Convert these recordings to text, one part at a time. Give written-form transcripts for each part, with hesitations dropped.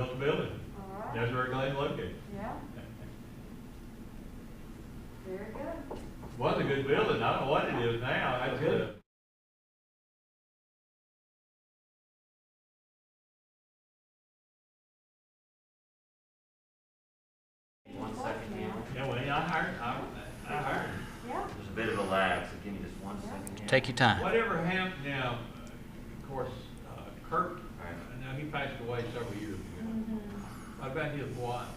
built a building. All right. That's where Glenn's located. Yeah. Very good. Was a good building. I don't know what it is now. That's good. One second here. Yeah, well, I heard. Yeah. There's a bit of a lag, so give me just one second here. Take your time. Whatever happened now, of course, Kurt, Right. now he passed away several years ago. What about his wife?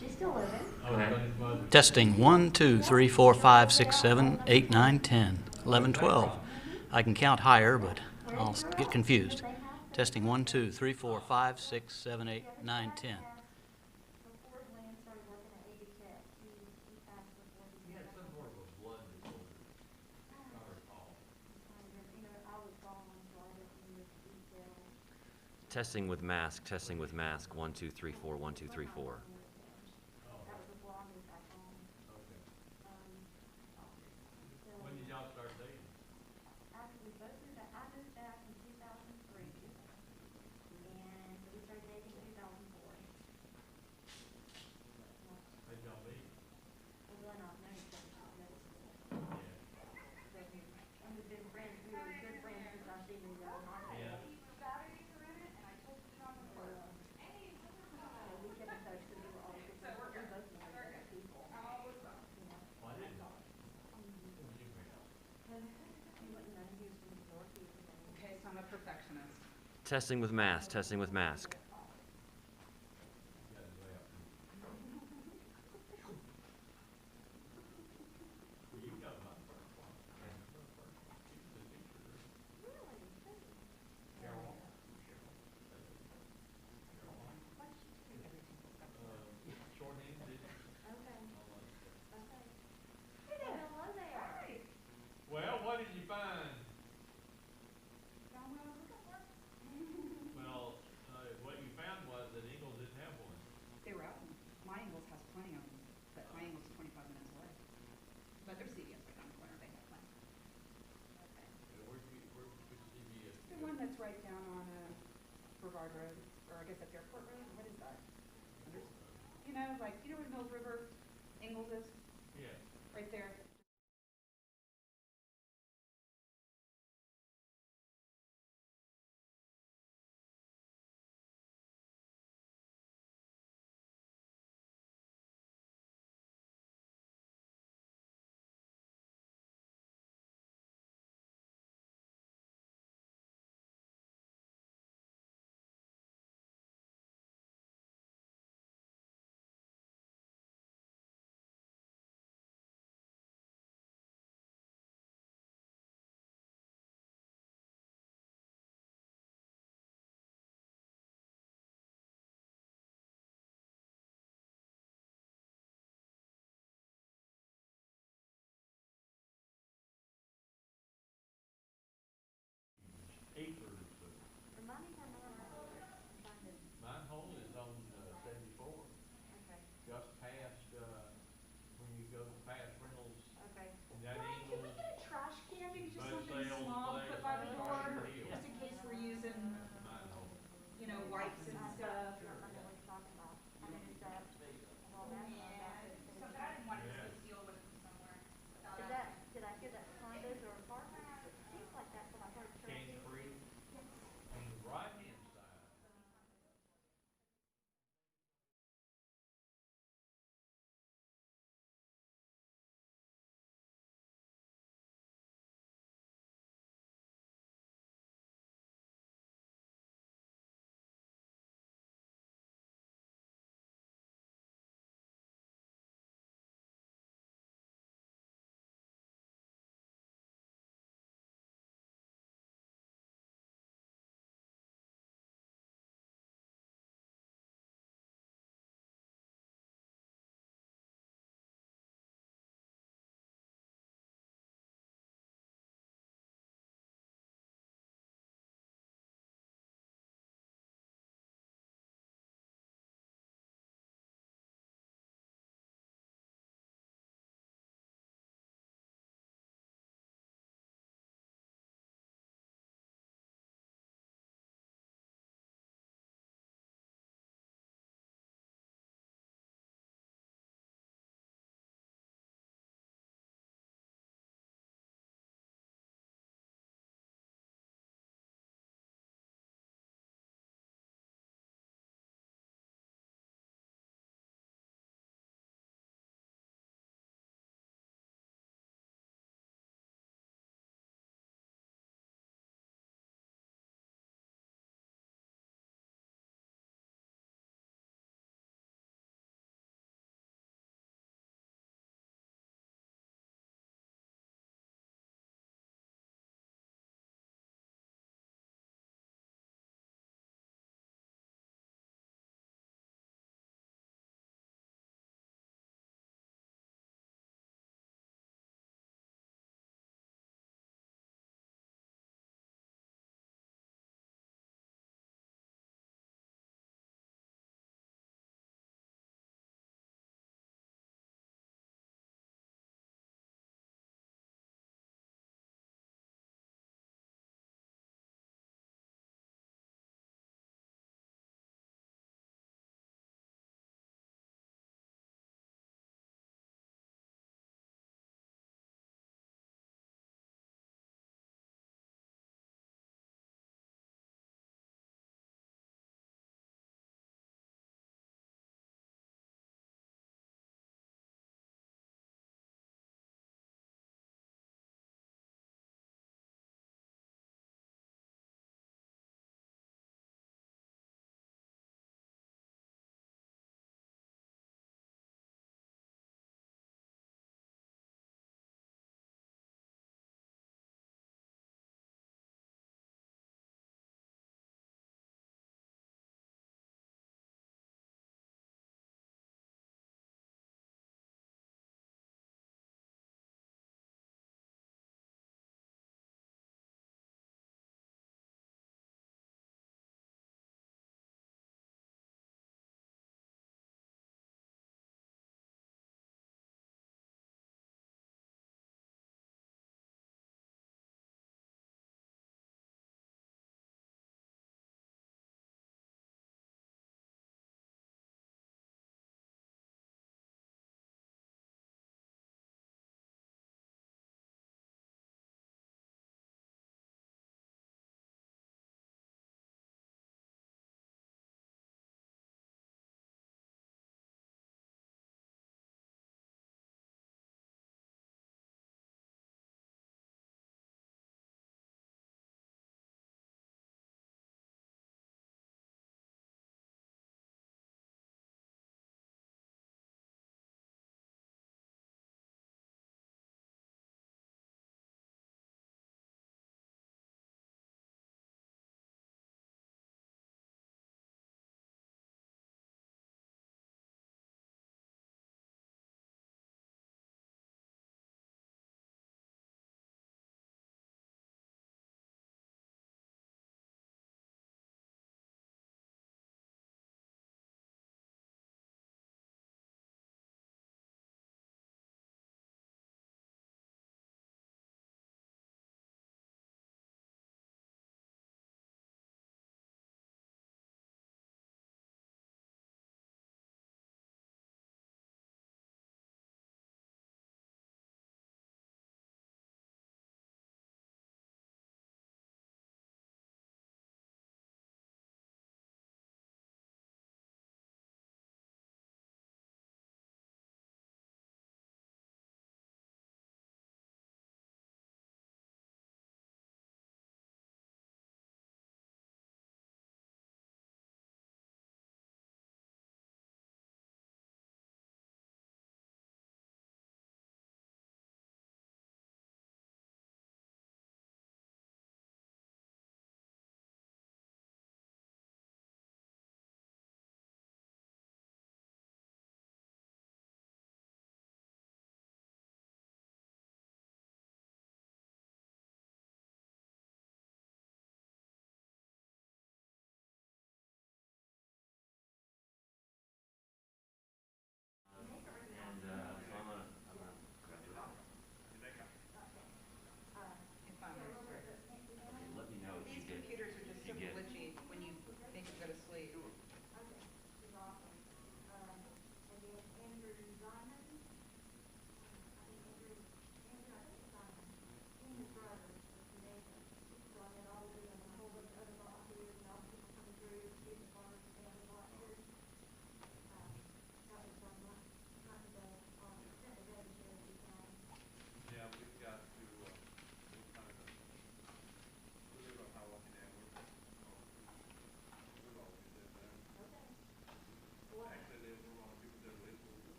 She's still living. Oh, Okay. about his mother. Testing 1, 2, 3, 4, 5, 6, 7, 8, 9, 10, 11, 12. I can count higher, but I'll get confused. Testing 1, 2, 3, 4, 5, 6, 7, 8, 9, 10. Before Glenn started working at AB Tech, he passed before he He had some sort of a blood disorder. I recall. I was gone, so I didn't know the details. Testing with mask, testing with mask. 1, 2, 3, 4, 1, 2, 3, 4. That was before I moved back home. Okay. So When did y'all start dating? after we both moved back, I moved back in 2003, and we started dating in 2004. How'd y'all meet? Well, Glenn and I've known each other since middle school. Yeah. And we've been friends, we were good friends since our senior year in high school. Yeah. So we kept in touch because we were always good friends. We're both married other people. You know. Well, I didn't know. Who was you married? He wouldn't know, he was from the Northeast. Okay, so I'm a perfectionist. Testing with mask, testing with mask. You got his way up. You got my first one. She was a teacher. Really? Carol. Shorthand, did you? Okay. Okay. Hello there. Well, what did you find? Well, what you found was that Eagles didn't have one. They were out. My Ingles has plenty of them, but my Ingles is 25 minutes away. But they're CVS right down the corner. They have plenty. Okay. Where'd which CVS? The one that's right down on Brevard Road, or I guess that's Airport Road. What is that? You know, like, you know where Mills River Ingles is? Yeah. Right there.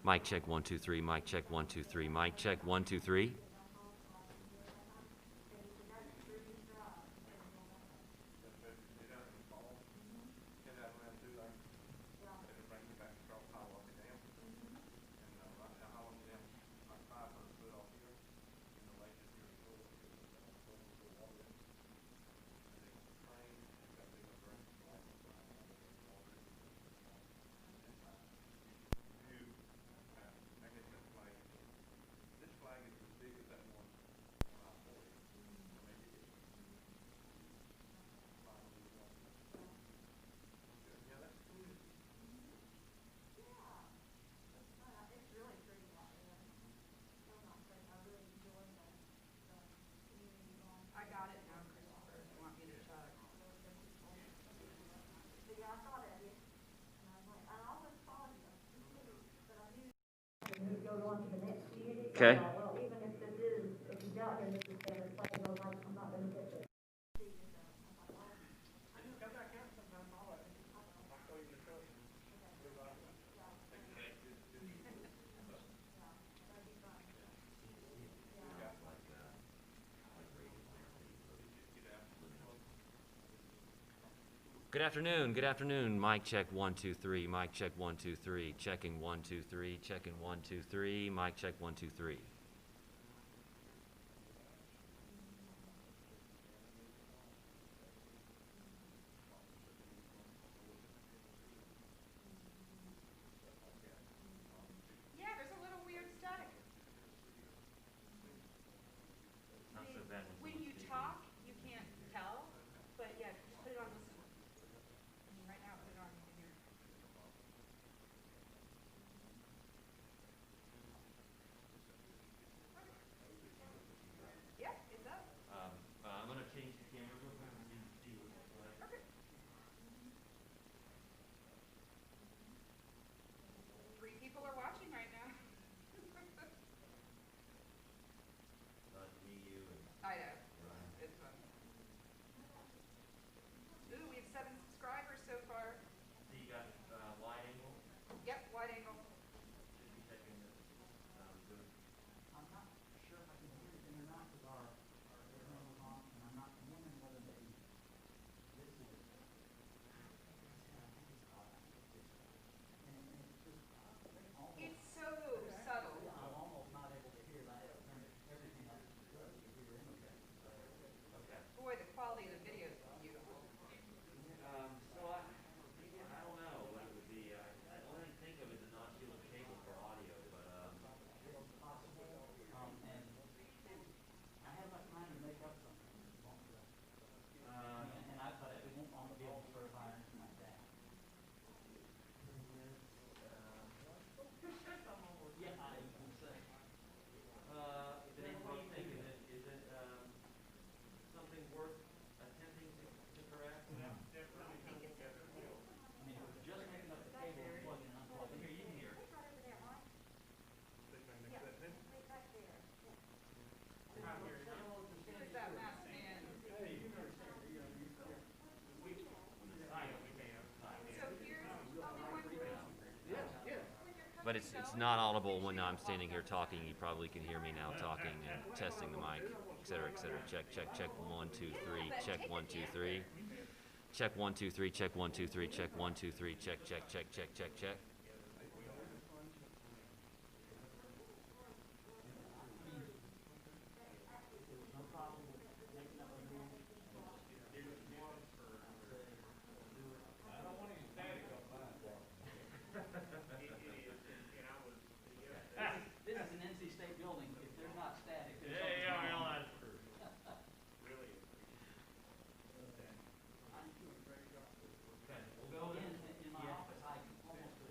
Mic check 1 2 3. Mic check 1 2 3. Mic check 1 2 3. I got it now, Christopher, if you want me to check. Go on to the next community. Okay. Well, even if this is, if you got here, this is better, it's like, well, like, I'm not gonna get this. Good afternoon. Good afternoon. Mic check 1 2 3. Mic check 1 2 3. Checking 1 2 3. Checking 1 2 3. Mic check 1 2 3. Yeah, there's a little weird static. Not so bad When you talk, you can't tell, but yeah, just put it on listen. I mean, right now, put it on, you can hear. Yeah, it's up. I'm going to change the camera real quick and see what it's like. Okay. 3 people are watching right now. Me, you, and I know. It's fun. Ooh, we have 7 subscribers so far. so you got wide angle. Yep, wide angle. Should be checking the Zoom. I'm not sure if I can hear anything or not, because our camera was on, and I'm not wondering whether they, this is, and it's just, they almost, It's so subtle. I'm almost not able to hear, I have to turn everything up to good to hear anything, so. Okay. Boy, the quality of the video is beautiful. So I don't know what it would be. I only think of it as a non-shielded cable for audio, but It's possible, and I have enough time to make up something, and I thought it won't want to be able to certify or anything like that. Yeah, I can say. Denise, what do you think? Is it something worth attempting to correct? I mean, if it's just making up the cable and plugging and unplugging. Here, you can hear. Who is that masked man? So here's But it's not audible when I'm standing here talking. You probably can hear me now talking and testing the mic, et cetera, et cetera. Check, check, check. 1 2 3. Check 1 2 3. Check 1 2 3. Check 1 2 3. Check 1 2 3. Check, check, check, check, check, check. No problem with making up a new. I don't want any static on mine. This is an NC State building, if there's not static, there's Yeah, something wrong. that's true. Really. Okay, we'll go in my office, I can almost,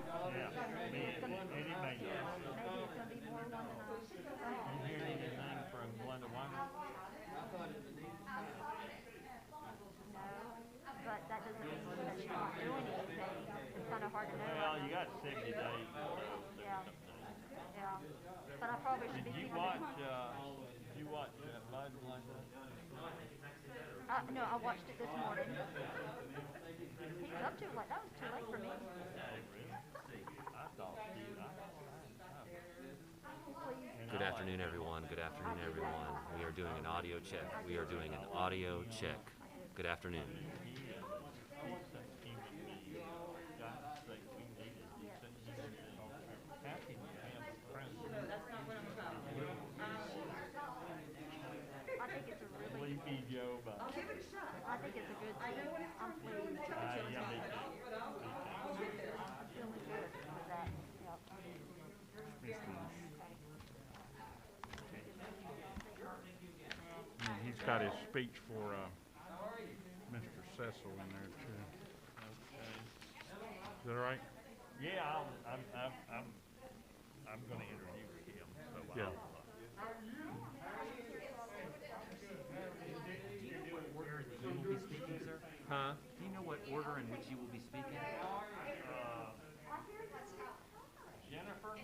Maybe it's gonna be more 1.5. You hear anything from Glenda Weiner? No, but that doesn't mean that she's not doing anything. It's kind of hard to know. Well, right you now. got 70 days or so. Yeah. Yeah. But I probably should be Did you keeping watch, Blood, Glenda? No, I watched it this morning. He was up to like that was too late for me. I thought Good afternoon, everyone. Good afternoon, everyone. We are doing an audio check. We are doing an audio check. Good afternoon. I think it's a really. Sleepy Joe, but I think it's a good team. I'm pleased. yeah, me too. I'm feeling good with that. Yep. And he's got his speech for Mr. Cecil in there too. Is that all right? Yeah, I'm going to introduce him. So Yeah. You will be speaking, sir? Huh? Do you know what order in which you will be speaking? Jennifer?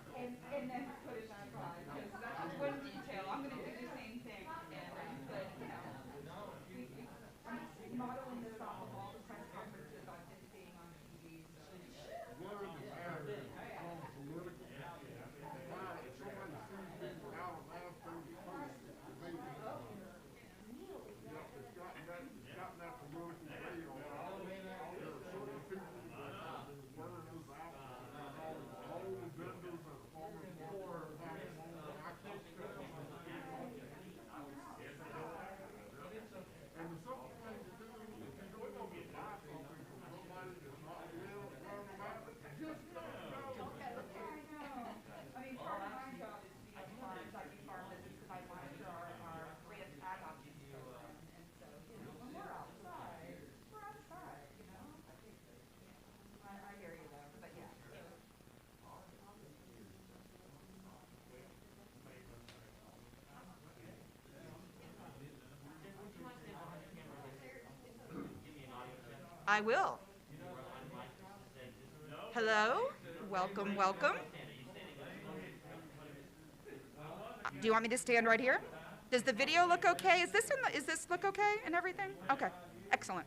And then put it back on, because that's just one detail, I'm gonna do the same thing, and, but, I'm modeling this off of all the press conferences I've been seeing on TV, so. I mean, part of my job is to be at farms, I do farm visits, because I monitor our grant ag options program, and so, when we're outside, I hear you though, but yeah. I will. Hello, welcome, welcome. Do you want me to stand right here? Does the video look okay? Is this look okay and everything? Okay, excellent.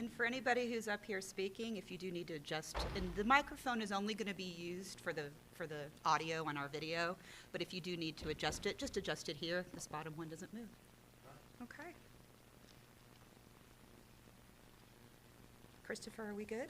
And for anybody who's up here speaking, if you do need to adjust, and the microphone is only going to be used for the audio on our video, but if you do need to adjust it, just adjust it here. This bottom one doesn't move. Okay. Christopher, are we good?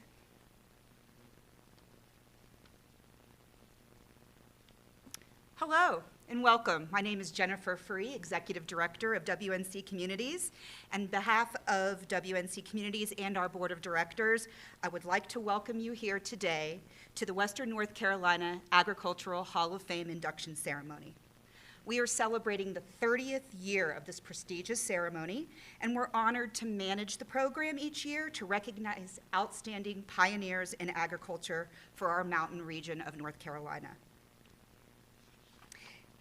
Hello and welcome. My name is Jennifer Free, Executive Director of WNC Communities. And on behalf of WNC Communities and our Board of Directors, I would like to welcome you here today to the Western North Carolina Agricultural Hall of Fame induction ceremony. We are celebrating the 30th year of this prestigious ceremony, and we're honored to manage the program each year to recognize outstanding pioneers in agriculture for our mountain region of North Carolina.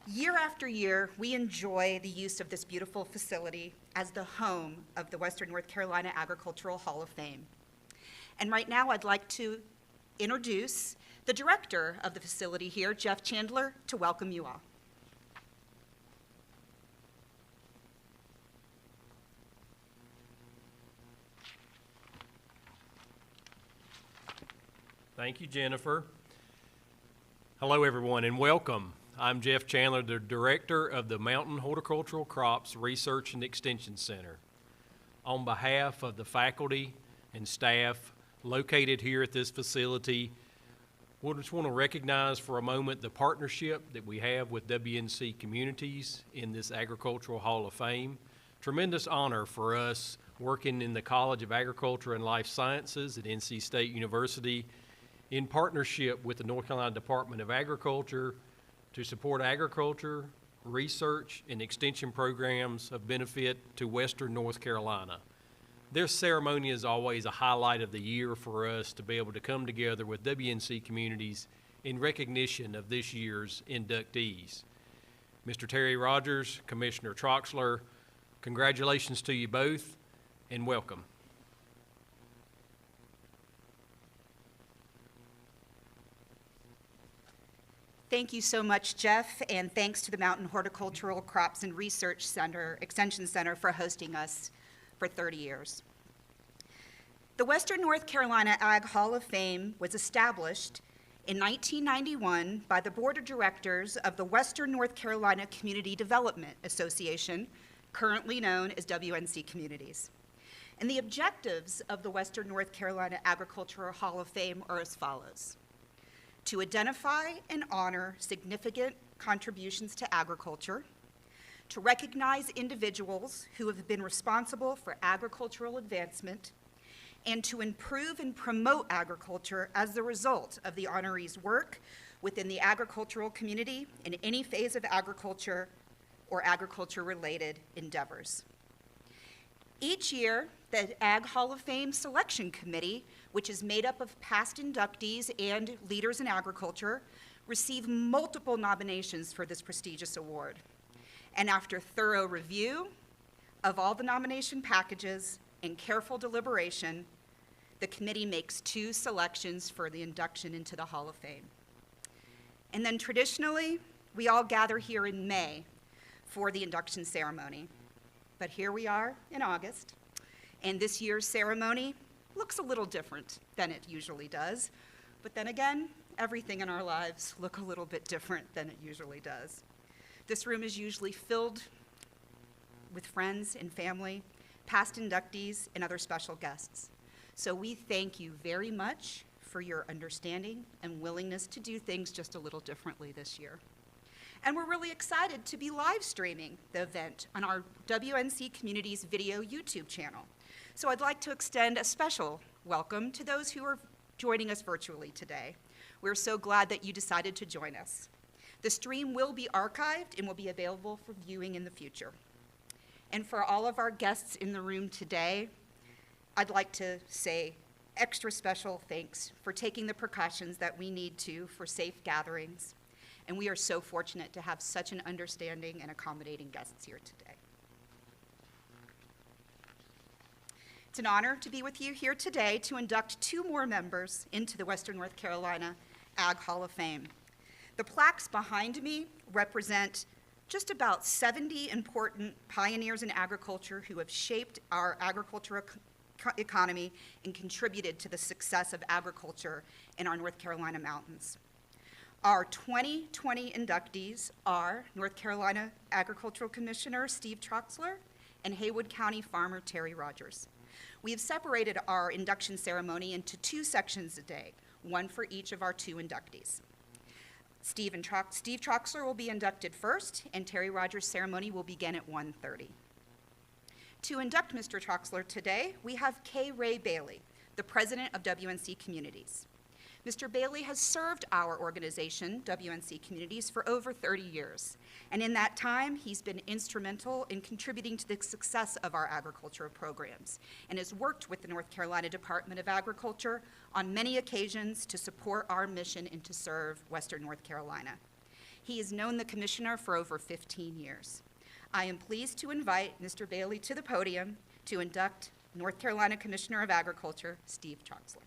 Year after year, we enjoy the use of this beautiful facility as the home of the Western North Carolina Agricultural Hall of Fame. And right now, I'd like to introduce the director of the facility here, Jeff Chandler, to welcome you all. Thank you, Jennifer. Hello, everyone, and welcome. I'm Jeff Chandler, the director of the Mountain Horticultural Crops Research and Extension Center. On behalf of the faculty and staff located here at this facility, we just want to recognize for a moment the partnership that we have with WNC Communities in this Agricultural Hall of Fame. Tremendous honor for us working in the College of Agriculture and Life Sciences at NC State University in partnership with the North Carolina Department of Agriculture to support agriculture, research, and extension programs of benefit to Western North Carolina. This ceremony is always a highlight of the year for us to be able to come together with WNC Communities in recognition of this year's inductees. Mr. Terry Rogers, Commissioner Troxler, congratulations to you both and welcome. Thank you so much, Jeff, and thanks to the Mountain Horticultural Crops and Research Center, Extension Center for hosting us for 30 years. The Western North Carolina Ag Hall of Fame was established in 1991 by the Board of Directors of the Western North Carolina Community Development Association, currently known as WNC Communities. And the objectives of the Western North Carolina Agricultural Hall of Fame are as follows: to identify and honor significant contributions to agriculture, to recognize individuals who have been responsible for agricultural advancement, and to improve and promote agriculture as the result of the honorees' work within the agricultural community in any phase of agriculture or agriculture-related endeavors. Each year, the Ag Hall of Fame Selection Committee, which is made up of past inductees and leaders in agriculture, receive multiple nominations for this prestigious award. And after thorough review of all the nomination packages and careful deliberation, the committee makes 2 selections for the induction into the Hall of Fame. And then traditionally, we all gather here in May for the induction ceremony. But here we are in August, and this year's ceremony looks a little different than it usually does. But then again, everything in our lives look a little bit different than it usually does. This room is usually filled with friends and family, past inductees, and other special guests. So we thank you very much for your understanding and willingness to do things just a little differently this year. And we're really excited to be live streaming the event on our WNC Communities Video YouTube channel. So I'd like to extend a special welcome to those who are joining us virtually today. We're so glad that you decided to join us. The stream will be archived and will be available for viewing in the future. And for all of our guests in the room today, I'd like to say extra special thanks for taking the precautions that we need to for safe gatherings. And we are so fortunate to have such an understanding and accommodating guests here today. It's an honor to be with you here today to induct 2 more members into the Western North Carolina Ag Hall of Fame. The plaques behind me represent just about 70 important pioneers in agriculture who have shaped our agricultural economy and contributed to the success of agriculture in our North Carolina mountains. Our 2020 inductees are North Carolina Agricultural Commissioner Steve Troxler and Haywood County Farmer Terry Rogers. We have separated our induction ceremony into two sections today, one for each of our two inductees. Steve Troxler will be inducted first, and Terry Rogers' ceremony will begin at 1:30. To induct Mr. Troxler today, we have Kay Ray Bailey, the president of WNC Communities. Mr. Bailey has served our organization, WNC Communities, for over 30 years. And in that time, he's been instrumental in contributing to the success of our agricultural programs and has worked with the North Carolina Department of Agriculture on many occasions to support our mission and to serve Western North Carolina. He has known the commissioner for over 15 years. I am pleased to invite Mr. Bailey to the podium to induct North Carolina Commissioner of Agriculture, Steve Troxler.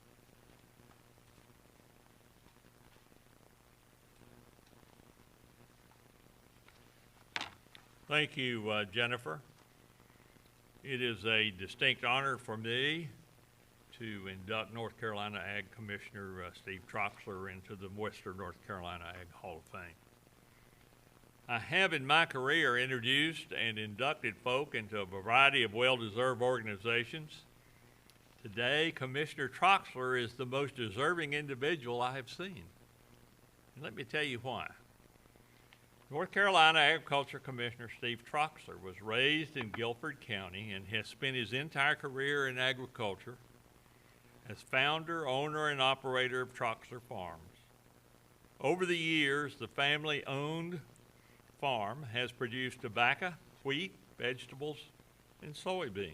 Thank you, Jennifer. It is a distinct honor for me to induct North Carolina Ag Commissioner Steve Troxler into the Western North Carolina Ag Hall of Fame. I have in my career introduced and inducted folk into a variety of well-deserved organizations. Today, Commissioner Troxler is the most deserving individual I have seen. And let me tell you why. North Carolina Agriculture Commissioner Steve Troxler was raised in Guilford County and has spent his entire career in agriculture as founder, owner, and operator of Troxler Farms. Over the years, the family-owned farm has produced tobacco, wheat, vegetables, and soybeans.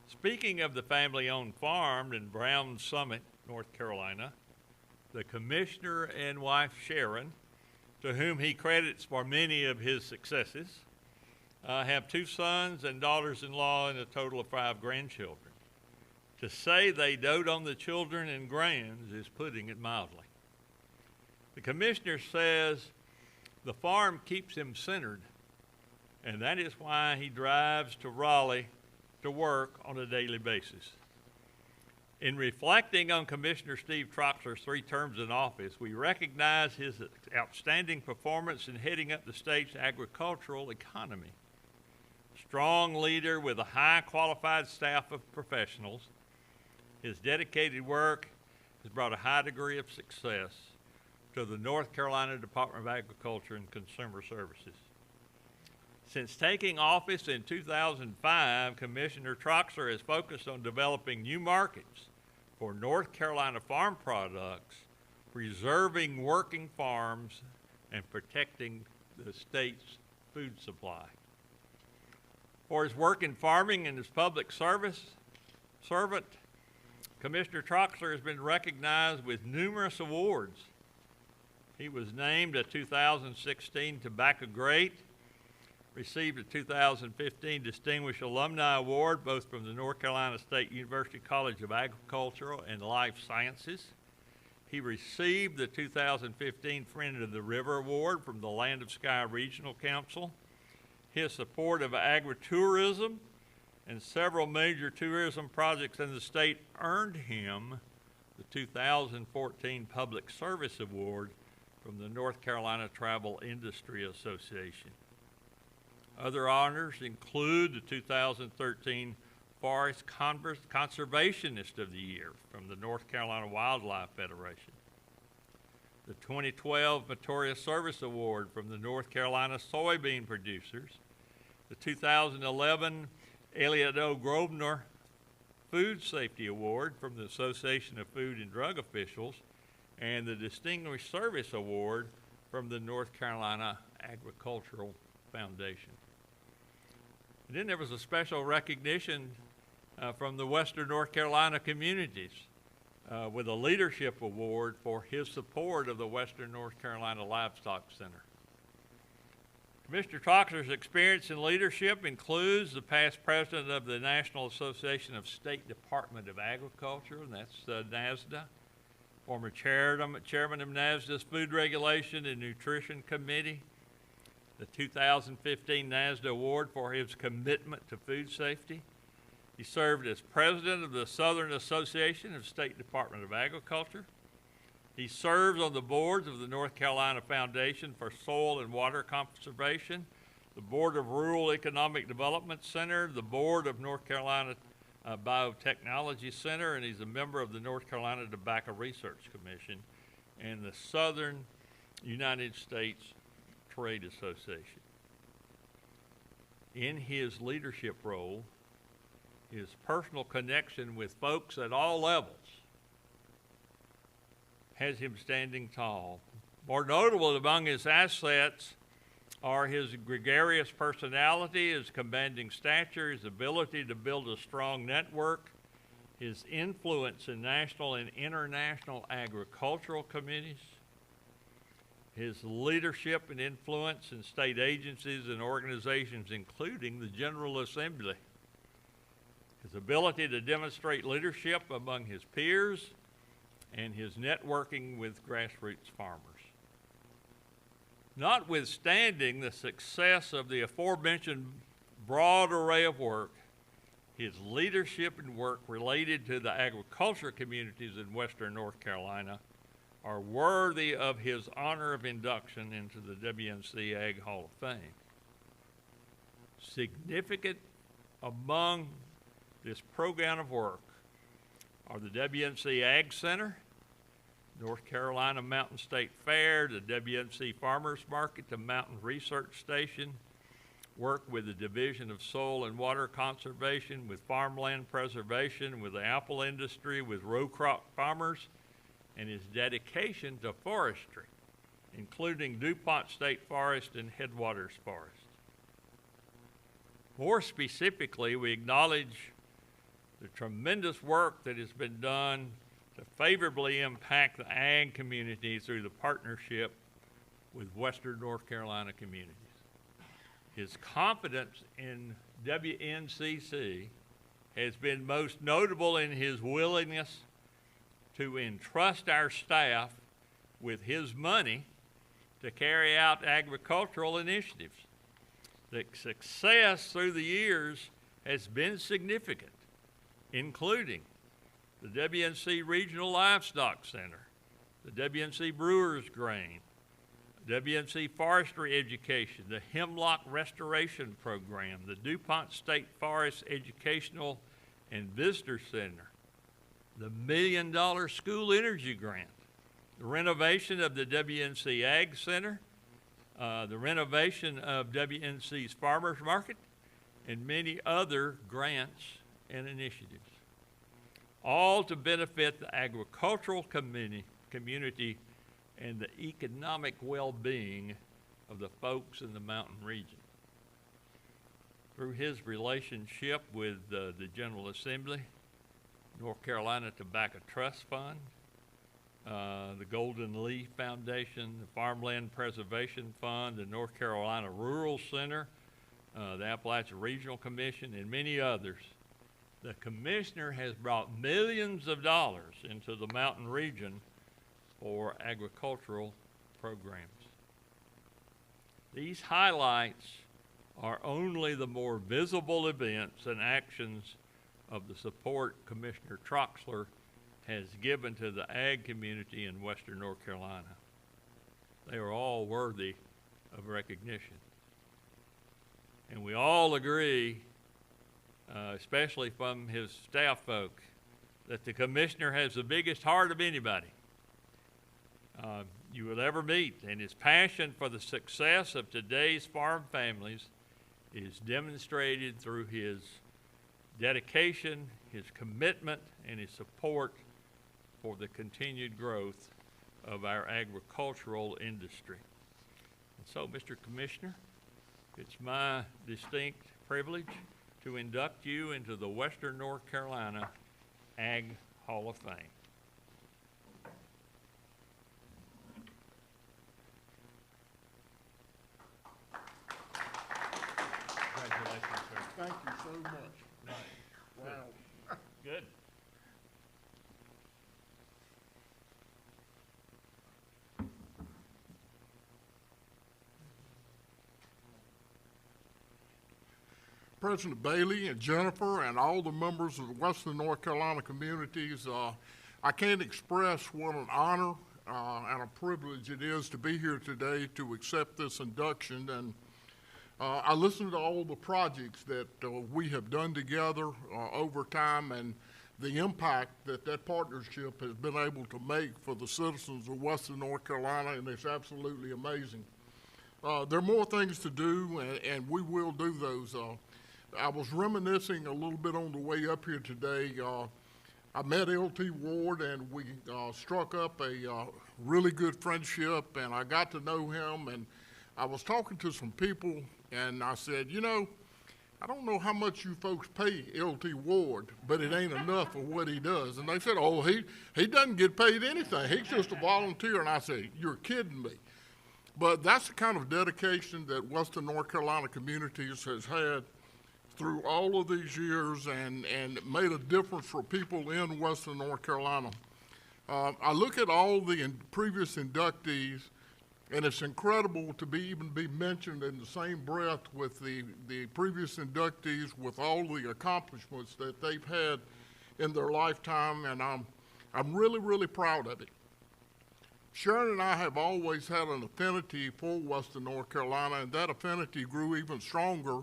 Speaking of the family-owned farm in Brown Summit, North Carolina, the commissioner and wife Sharon, to whom he credits for many of his successes, have 2 sons and daughters-in-law and a total of 5 grandchildren. To say they dote on the children and grands is putting it mildly. The commissioner says the farm keeps him centered, and that is why he drives to Raleigh to work on a daily basis. In reflecting on Commissioner Steve Troxler's 3 terms in office, we recognize his outstanding performance in heading up the state's agricultural economy. Strong leader with a high qualified staff of professionals, his dedicated work has brought a high degree of success to the North Carolina Department of Agriculture and Consumer Services. Since taking office in 2005, Commissioner Troxler has focused on developing new markets for North Carolina farm products, preserving working farms, and protecting the state's food supply. For his work in farming and his public servant, Commissioner Troxler has been recognized with numerous awards. He was named a 2016 Tobacco Great, received a 2015 Distinguished Alumni Award, both from the North Carolina State University College of Agricultural and Life Sciences. He received the 2015 Friend of the River Award from the Land of Sky Regional Council. His support of agritourism and several major tourism projects in the state earned him the 2014 Public Service Award from the North Carolina Travel Industry Association. Other honors include the 2013 Forest Conservationist of the Year from the North Carolina Wildlife Federation, the 2012 Meritorious Service Award from the North Carolina Soybean Producers, the 2011 Elliott O. Grosvenor Food Safety Award from the Association of Food and Drug Officials, and the Distinguished Service Award from the North Carolina Agricultural Foundation. And then there was a special recognition from the Western North Carolina Communities with a leadership award for his support of the Western North Carolina Livestock Center. Commissioner Troxler's experience in leadership includes the past president of the National Association of State Department of Agriculture, and that's NASDA, former chairman of NASDA's Food Regulation and Nutrition Committee, the 2015 NASDA Award for his commitment to food safety, He served as president of the Southern Association of State Department of Agriculture. He serves on the boards of the North Carolina Foundation for Soil and Water Conservation, the Board of Rural Economic Development Center, the Board of North Carolina Biotechnology Center, and he's a member of the North Carolina Tobacco Research Commission and the Southern United States Trade Association. In his leadership role, his personal connection with folks at all levels has him standing tall. More notable among his assets are his gregarious personality, his commanding stature, his ability to build a strong network, his influence in national and international agricultural committees, his leadership and influence in state agencies and organizations, including the General Assembly, his ability to demonstrate leadership among his peers, and his networking with grassroots farmers. Notwithstanding the success of the aforementioned broad array of work, his leadership and work related to the agriculture communities in Western North Carolina are worthy of his honor of induction into the WNC Ag Hall of Fame. Significant among this program of work are the WNC Ag Center, North Carolina Mountain State Fair, the WNC Farmers Market, the Mountain Research Station, work with the Division of Soil and Water Conservation, with farmland preservation, with the apple industry, with row crop farmers, and his dedication to forestry, including DuPont State Forest and Headwaters Forest. More specifically, we acknowledge the tremendous work that has been done to favorably impact the ag community through the partnership with Western North Carolina communities. His confidence in WNCC has been most notable in his willingness to entrust our staff with his money to carry out agricultural initiatives. The success through the years has been significant, including the WNC Regional Livestock Center, the WNC Brewers Grain, WNC Forestry Education, the Hemlock Restoration Program, the DuPont State Forest Educational and Visitor Center, the $1 Million School Energy Grant, the renovation of the WNC Ag Center, the renovation of WNC's Farmers Market, and many other grants and initiatives, all to benefit the agricultural community and the economic well-being of the folks in the mountain region. Through his relationship with the General Assembly, North Carolina Tobacco Trust Fund, the Golden Leaf Foundation, the Farmland Preservation Fund, the North Carolina Rural Center, the Appalachian Regional Commission, and many others, the commissioner has brought millions of dollars into the mountain region for agricultural programs. These highlights are only the more visible events and actions of the support Commissioner Troxler has given to the ag community in Western North Carolina. They are all worthy of recognition. And we all agree, especially from his staff folk, that the commissioner has the biggest heart of anybody you will ever meet, and his passion for the success of today's farm families is demonstrated through his dedication, his commitment, and his support for the continued growth of our agricultural industry. And so, Mr. Commissioner, it's my distinct privilege to induct you into the Western North Carolina Ag Hall of Fame. Congratulations, sir. Thank you so much. Wow. Good. President Bailey and Jennifer and all the members of the Western North Carolina communities. I can't express what an honor and a privilege it is to be here today to accept this induction. And I listened to all the projects that we have done together over time and the impact that that partnership has been able to make for the citizens of Western North Carolina, and it's absolutely amazing. There are more things to do, and we will do those. I was reminiscing a little bit on the way up here today. I met L.T. Ward, and we struck up a really good friendship, and I got to know him, and I was talking to some people, and I said, you know, I don't know how much you folks pay L.T. Ward, but it ain't enough for what he does. And they said, oh, he doesn't get paid anything. He's just a volunteer. And I said, you're kidding me. But that's the kind of dedication that Western North Carolina Communities has had through all of these years and made a difference for people in Western North Carolina. I look at all the previous inductees, and it's incredible to even be mentioned in the same breath with the previous inductees with all the accomplishments that they've had in their lifetime, and I'm really, really proud of it. Sharon and I have always had an affinity for Western North Carolina, and that affinity grew even stronger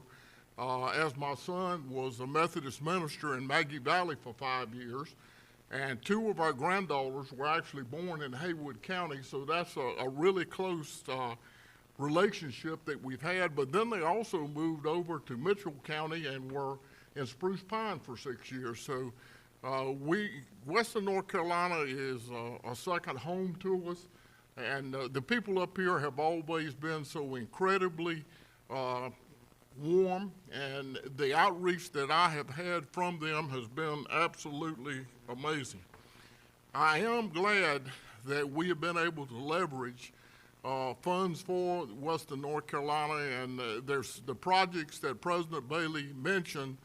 as my son was a Methodist minister in Maggie Valley for 5 years. And 2 of our granddaughters were actually born in Haywood County, so that's a really close relationship that we've had. But then they also moved over to Mitchell County and were in Spruce Pine for 6 years. So Western North Carolina is a second home to us, and the people up here have always been so incredibly warm, and the outreach that I have had from them has been absolutely amazing. I am glad that we have been able to leverage funds for Western North Carolina, and there's the projects that President Bailey mentioned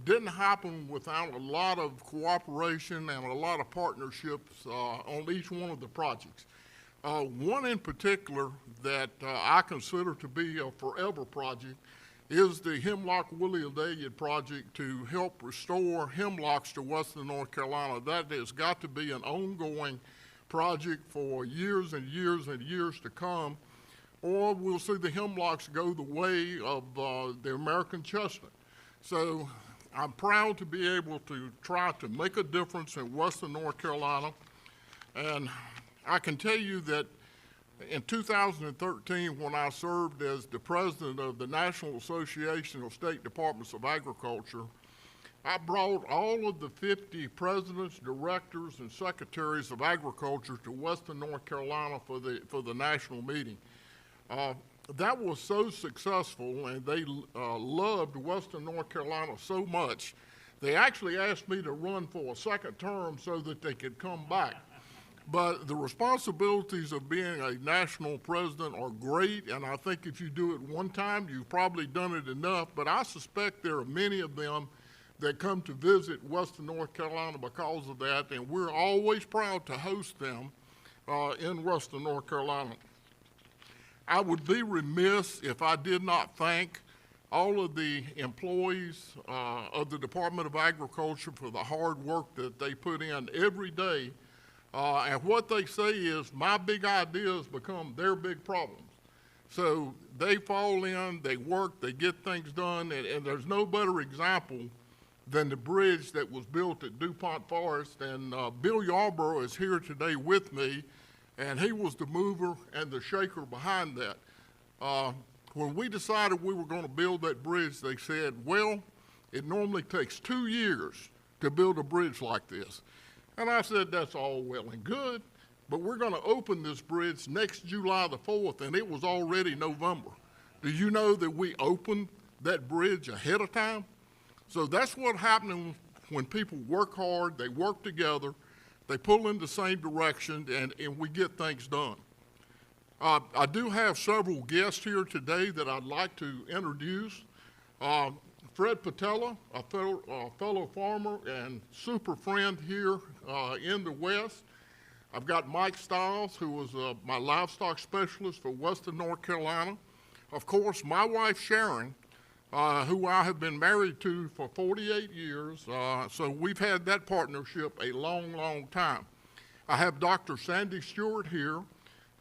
didn't happen without a lot of cooperation and a lot of partnerships on each one of the projects. One in particular that I consider to be a forever project is the Hemlock Williadalia project to help restore hemlocks to Western North Carolina. That has got to be an ongoing project for years and years and years to come, or we'll see the hemlocks go the way of the American chestnut. So I'm proud to be able to try to make a difference in Western North Carolina, and I can tell you that in 2013, when I served as the president of the National Association of State Departments of Agriculture, I brought all of the 50 presidents, directors, and secretaries of agriculture to Western North Carolina for the national meeting. That was so successful, and they loved Western North Carolina so much, they actually asked me to run for a second term so that they could come back. But the responsibilities of being a national president are great, and I think if you do it one time, you've probably done it enough. But I suspect there are many of them that come to visit Western North Carolina because of that, and we're always proud to host them in Western North Carolina. I would be remiss if I did not thank all of the employees of the Department of Agriculture for the hard work that they put in every day. And what they say is, my big ideas become their big problems. So they fall in, they work, they get things done, and there's no better example than the bridge that was built at DuPont Forest. And Bill Yarborough is here today with me, and he was the mover and the shaker behind that. When we decided we were going to build that bridge, they said, well, it normally takes 2 years to build a bridge like this. And I said, that's all well and good, but we're going to open this bridge next July the 4th, and it was already November. Do you know that we opened that bridge ahead of time? So that's what happens when people work hard, they work together, they pull in the same direction, and we get things done. I do have several guests here today that I'd like to introduce. Fred Patella, a fellow farmer and super friend here in the West. I've got Mike Stiles, who was my livestock specialist for Western North Carolina. Of course, my wife Sharon who I have been married to for 48 years. So we've had that partnership a long, long time. I have Dr. Sandy Stewart here,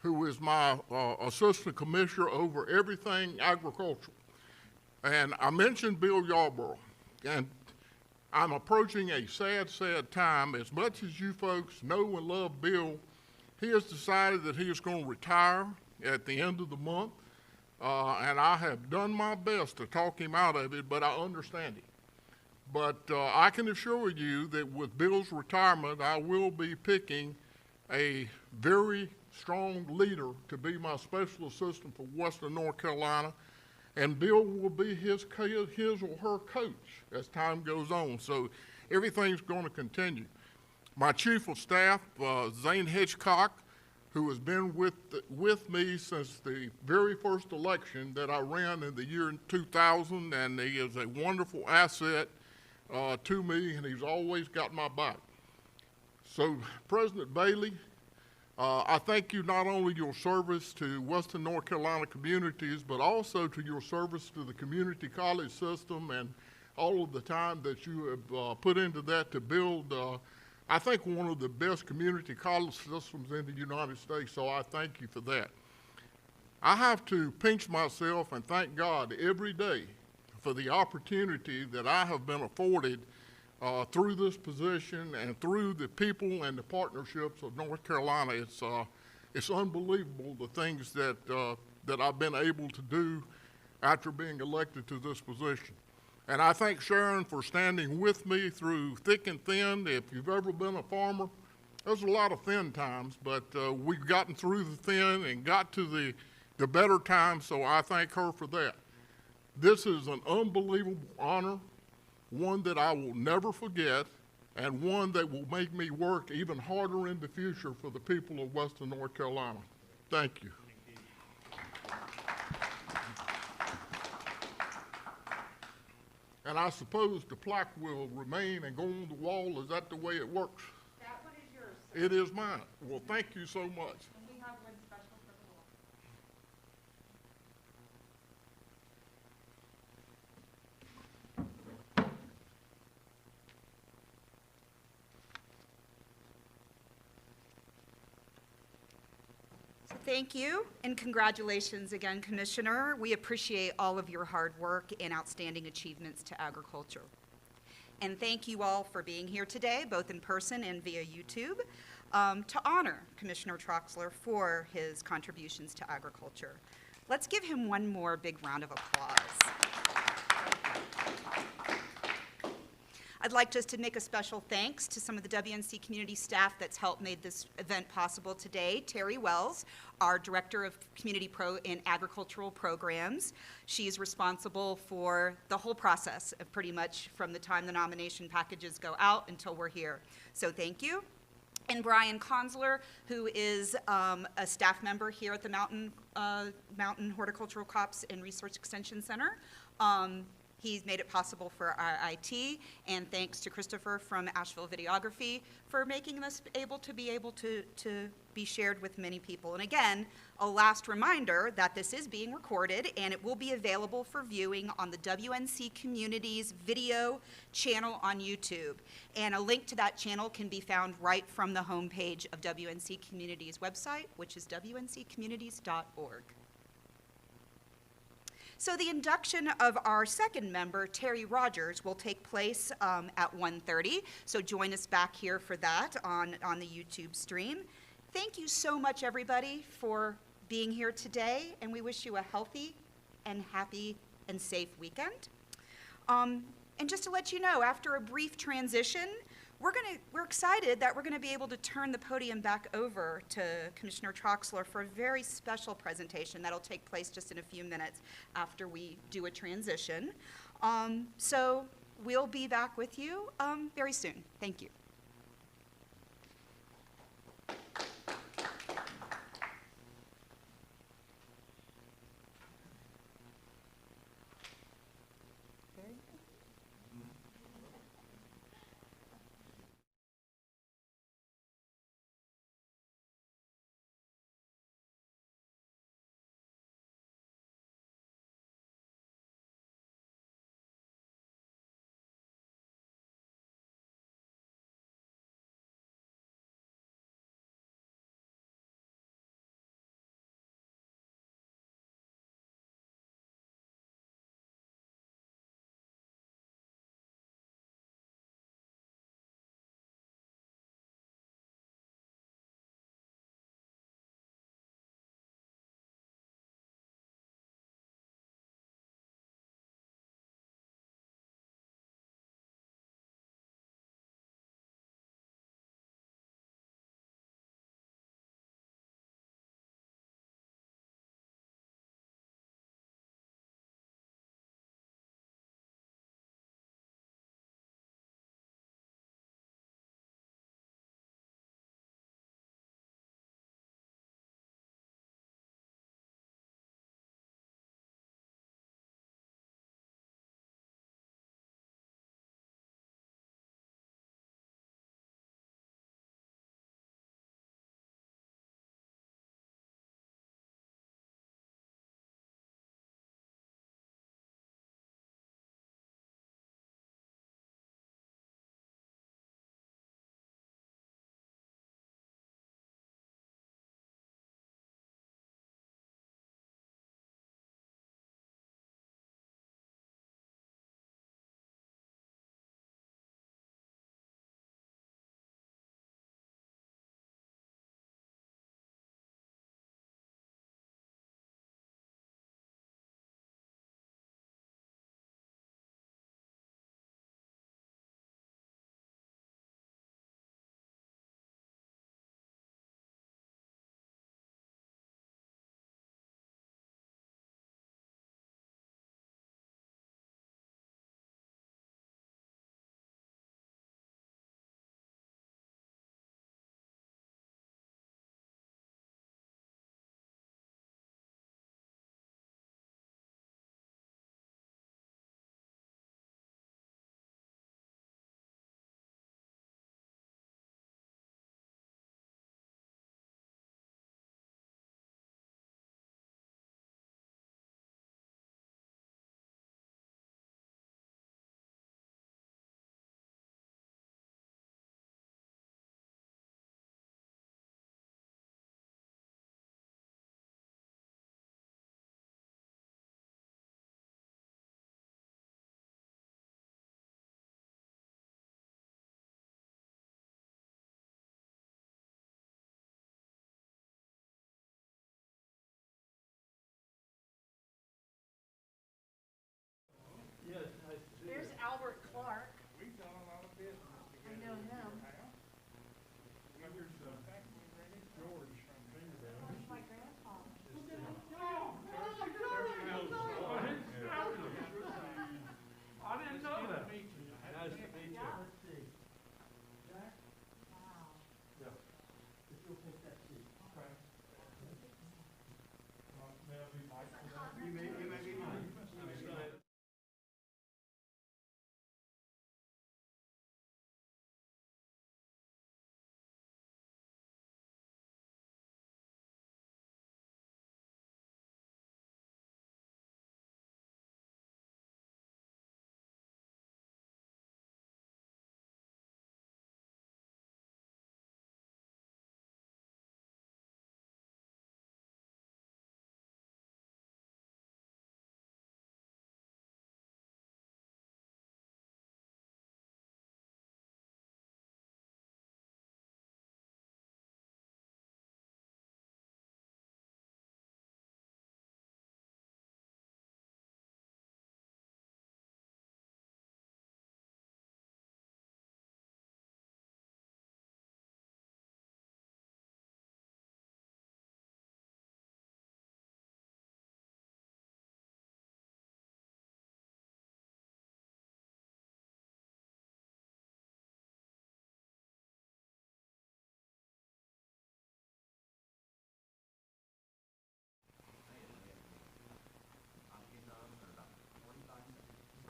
who is my assistant commissioner over everything agricultural. And I mentioned Bill Yarborough, and I'm approaching a sad, sad time. As much as you folks know and love Bill, he has decided that he is going to retire at the end of the month, and I have done my best to talk him out of it, but I understand it. But I can assure you that with Bill's retirement, I will be picking a very strong leader to be my special assistant for Western North Carolina, and Bill will be his or her coach as time goes on. So everything's going to continue. My chief of staff, Zane Hitchcock, who has been with me since the very first election that I ran in the year 2000, and he is a wonderful asset to me, and he's always got my back. So, President Bailey, I thank you not only your service to Western North Carolina communities, but also to your service to the community college system and all of the time that you have put into that to build, I think, one of the best community college systems in the United States, so I thank you for that. I have to pinch myself and thank God every day for the opportunity that I have been afforded through this position and through the people and the partnerships of North Carolina. It's unbelievable the things that I've been able to do after being elected to this position. And I thank Sharon for standing with me through thick and thin. If you've ever been a farmer, there's a lot of thin times, but we've gotten through the thin and got to the better times, so I thank her for that. This is an unbelievable honor, one that I will never forget, and one that will make me work even harder in the future for the people of Western North Carolina. Thank you. And I suppose the plaque will remain and go on the wall. Is that the way it works? That one is yours, sir. It is mine. Well, thank you so much. And we have one special for the wall. So thank you, and congratulations again, Commissioner. We appreciate all of your hard work and outstanding achievements to agriculture. And thank you all for being here today, both in person and via YouTube, to honor Commissioner Troxler for his contributions to agriculture. Let's give him one more big round of applause. I'd like just to make a special thanks to some of the WNC community staff that's helped made this event possible today. Terry Wells, our Director of Community and Agricultural Programs. She's responsible for the whole process of pretty much from the time the nomination packages go out until we're here. So thank you. And Brian Consler, who is a staff member here at the Mountain Horticultural Crops and Research Extension Center. He's made it possible for our IT, and thanks to Christopher from Asheville Videography for making this able to be shared with many people. And again, a last reminder that this is being recorded, and it will be available for viewing on the WNC Communities video channel on YouTube. And a link to that channel can be found right from the homepage of WNC Communities website, which is wncommunities.org. So the induction of our second member, Terry Rogers, will take place at 1:30. So join us back here for that on the YouTube stream. Thank you so much, everybody, for being here today, and we wish you a healthy and happy and safe weekend. And just to let you know, after a brief transition, we're excited that we're going to be able to turn the podium back over to Commissioner Troxler for a very special presentation that'll take place just in a few minutes after we do a transition. So we'll be back with you very soon. Thank you.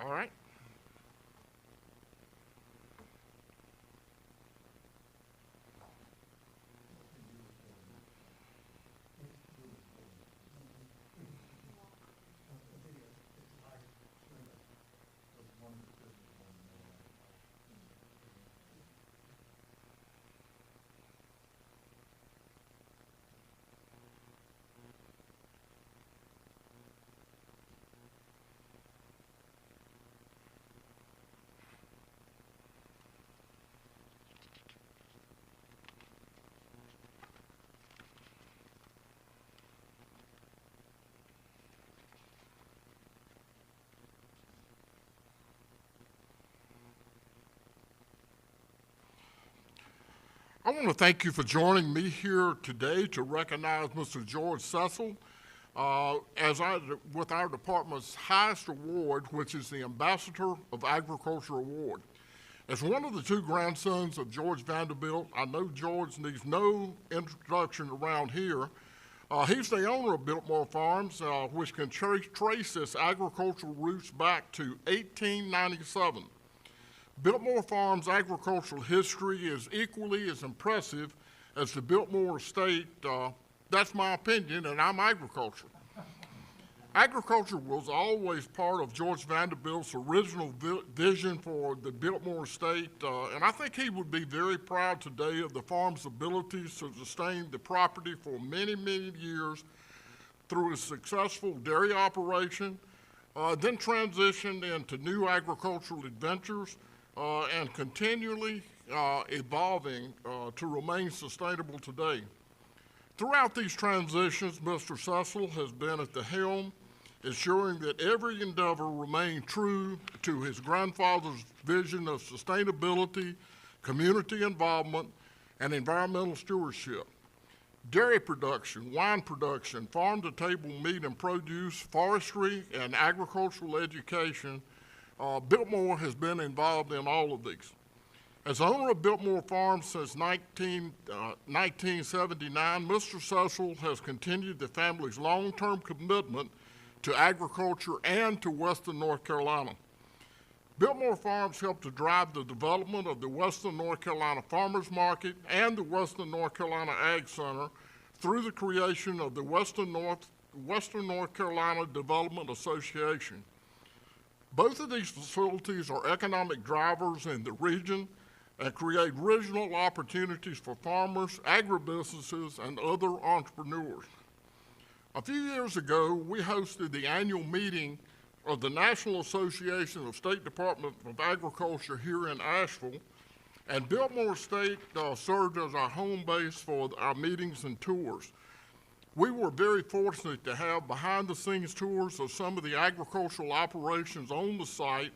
All right. I want to thank you for joining me here today to recognize Mr. George Cecil with our department's highest award, which is the Ambassador of Agriculture Award. As one of the two grandsons of George Vanderbilt, I know George needs no introduction around here. He's the owner of Biltmore Farms, which can trace its agricultural roots back to 1897. Biltmore Farms' agricultural history is equally as impressive as the Biltmore estate. That's my opinion, and I'm agriculture. Agriculture was always part of George Vanderbilt's original vision for the Biltmore estate, and I think he would be very proud today of the farm's abilities to sustain the property for many, many years through a successful dairy operation, then transitioned into new agricultural adventures, and continually evolving to remain sustainable today. Throughout these transitions, Mr. Cecil has been at the helm, ensuring that every endeavor remained true to his grandfather's vision of sustainability, community involvement, and environmental stewardship. Dairy production, wine production, farm-to-table meat and produce, forestry, and agricultural education, Biltmore has been involved in all of these. As owner of Biltmore Farms since 1979, Mr. Cecil has continued the family's long-term commitment to agriculture and to Western North Carolina. Biltmore Farms helped to drive the development of the Western North Carolina Farmers Market and the Western North Carolina Ag Center through the creation of the Western North Carolina Development Association. Both of these facilities are economic drivers in the region and create regional opportunities for farmers, agribusinesses, and other entrepreneurs. A few years ago, we hosted the annual meeting of the National Association of State Department of Agriculture here in Asheville, and Biltmore State served as our home base for our meetings and tours. We were very fortunate to have behind-the-scenes tours of some of the agricultural operations on the site,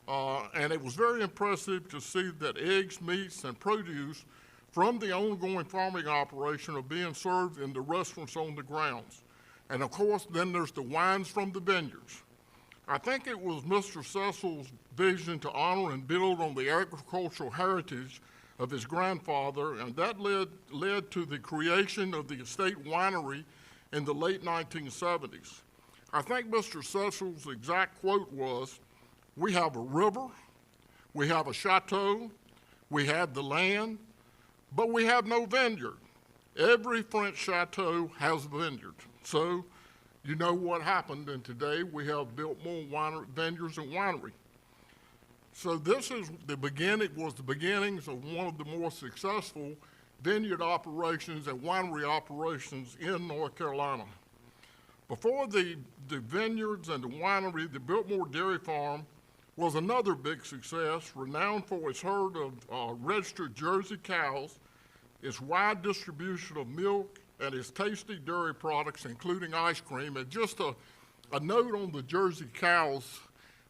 and it was very impressive to see that eggs, meats, and produce from the ongoing farming operation are being served in the restaurants on the grounds. And of course, then there's the wines from the vineyards. I think it was Mr. Cecil's vision to honor and build on the agricultural heritage of his grandfather, and that led to the creation of the estate winery in the late 1970s. I think Mr. Cecil's exact quote was, "We have a river, we have a chateau, we have the land, but we have no vineyard. Every French chateau has a vineyard." So you know what happened, and today we have Biltmore Vineyards and Winery. So this is the beginnings of one of the more successful vineyard operations and winery operations in North Carolina. Before the vineyards and the winery, the Biltmore Dairy Farm was another big success, renowned for its herd of registered Jersey cows, its wide distribution of milk, and its tasty dairy products, including ice cream. And just a note on the Jersey cows,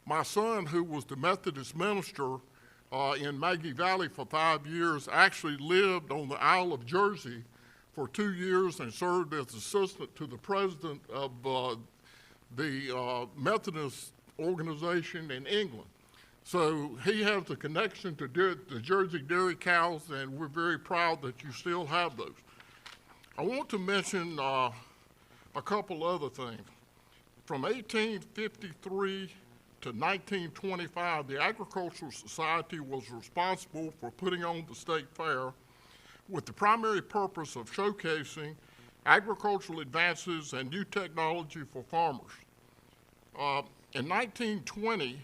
my son, who was the Methodist minister in Maggie Valley for 5 years, actually lived on the Isle of Jersey for 2 years and served as assistant to the president of the Methodist organization in England. So he has a connection to the Jersey dairy cows, and we're very proud that you still have those. I want to mention a couple other things. From 1853 to 1925, the Agricultural Society was responsible for putting on the state fair with the primary purpose of showcasing agricultural advances and new technology for farmers. In 1920,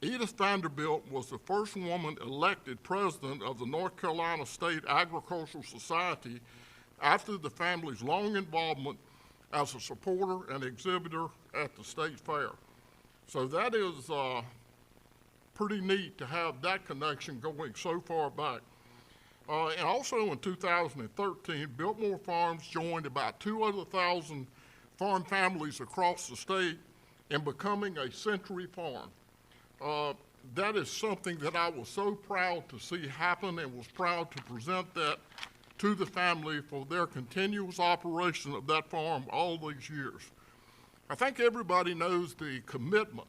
Edith Vanderbilt was the first woman elected president of the North Carolina State Agricultural Society after the family's long involvement as a supporter and exhibitor at the state fair. So that is pretty neat to have that connection going so far back. And also in 2013, Biltmore Farms joined about 200,000 farm families across the state in becoming a century farm. That is something that I was so proud to see happen and was proud to present that to the family for their continuous operation of that farm all these years. I think everybody knows the commitment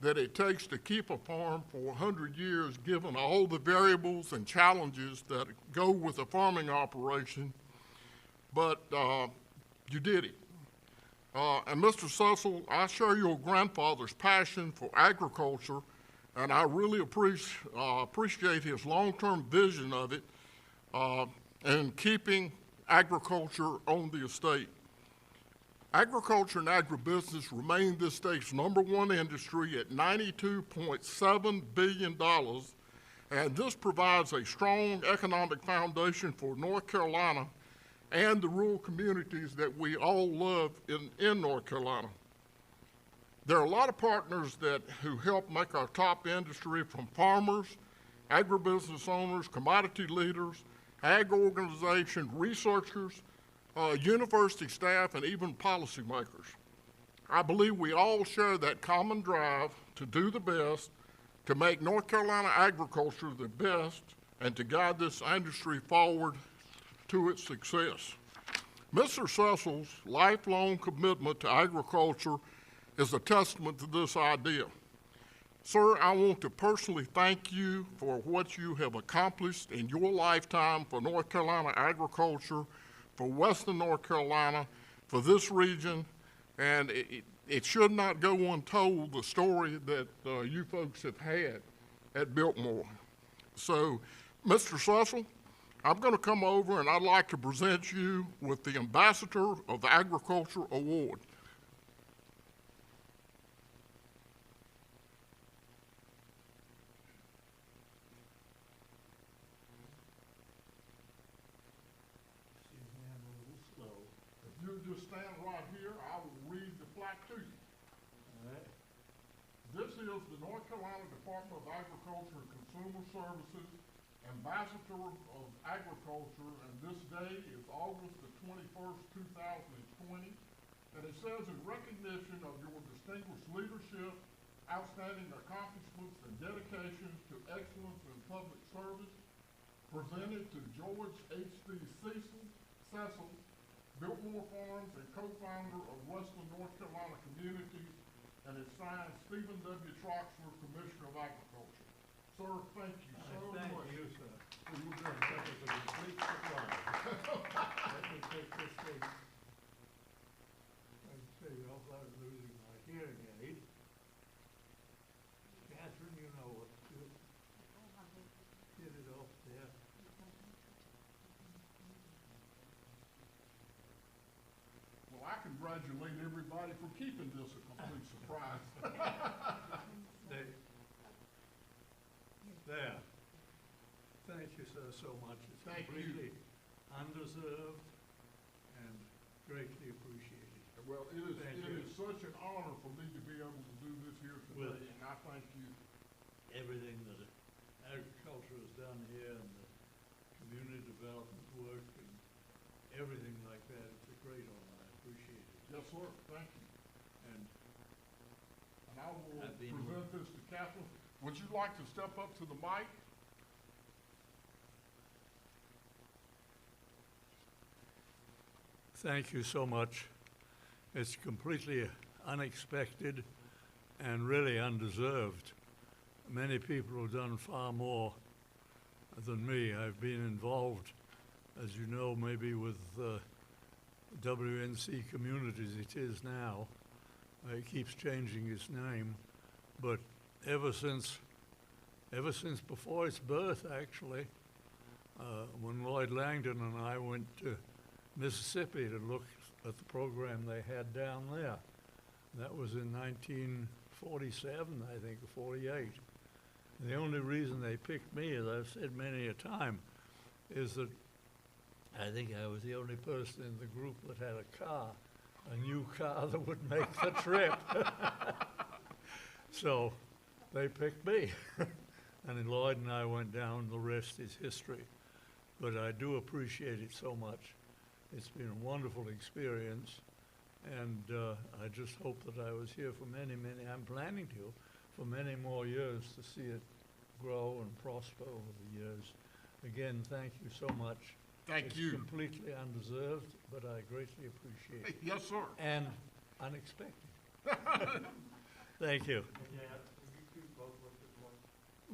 that it takes to keep a farm for 100 years, given all the variables and challenges that go with a farming operation, but you did it. And Mr. Cecil, I share your grandfather's passion for agriculture, and I really appreciate his long-term vision of it and keeping agriculture on the estate. Agriculture and agribusiness remain this state's #1 industry at $92.7 billion, and this provides a strong economic foundation for North Carolina and the rural communities that we all love in North Carolina. There are a lot of partners who help make our top industry, from farmers, agribusiness owners, commodity leaders, ag organizations, researchers, university staff, and even policymakers. I believe we all share that common drive to do the best, to make North Carolina agriculture the best, and to guide this industry forward to its success. Mr. Cecil's lifelong commitment to agriculture is a testament to this idea. Sir, I want to personally thank you for what you have accomplished in your lifetime for North Carolina agriculture, for Western North Carolina, for this region, and it should not go untold, the story that you folks have had at Biltmore. So, Mr. Cecil, I'm going to come over and I'd like to present you with the Ambassador of Agriculture Award. If you just stand right here, I will read the plaque to you. This is the North Carolina Department of Agriculture and Consumer Services Ambassador of Agriculture, and this day is August the 21st, 2020. And it says, in recognition of your distinguished leadership, outstanding accomplishments, and dedication to excellence in public service, presented to George H.D. Cecil, Biltmore Farms and co-founder of Western North Carolina Communities, and it's signed Stephen W. Troxler, Commissioner of Agriculture. Sir, thank you so much. Thank you, sir. That was a complete surprise. Let me take this thing. Like I say, I was losing my hearing aid. Catherine, you know what to do. Get it off there. Well, I congratulate everybody for keeping this a complete surprise. There. Thank you, sir, so much. It's Thank completely undeserved and greatly appreciated. Well, it Thank you. is such an honor for me to be able to do this here Well, today, and I thank you. Everything that agriculture has done here and the community development work and everything like that, it's a great honor. I appreciate it. Yes, sir, thank you. And And I will I've been- present this to Catherine. Would you like to step up to the mic? thank you so much. It's completely unexpected and really undeserved. Many people have done far more than me. I've been involved, as you know, maybe with WNC Communities, it is now. It keeps changing its name. but ever since before its birth, actually, when Lloyd Langdon and I went to Mississippi to look at the program they had down there. That was in 1947, I think, or 48. And the only reason they picked me, as I've said many a time, is that I think I was the only person in the group that had a car, a new car that would make the trip. So they picked me. And then Lloyd and I went down, the rest is history. But I do appreciate it so much. It's been a wonderful experience, and I just hope that I was here for many, I'm planning to, for many more years to see it grow and prosper over the years. Again, thank you so much. Thank you. It's completely undeserved, but I greatly appreciate it. Yes, sir. And unexpected. Thank you.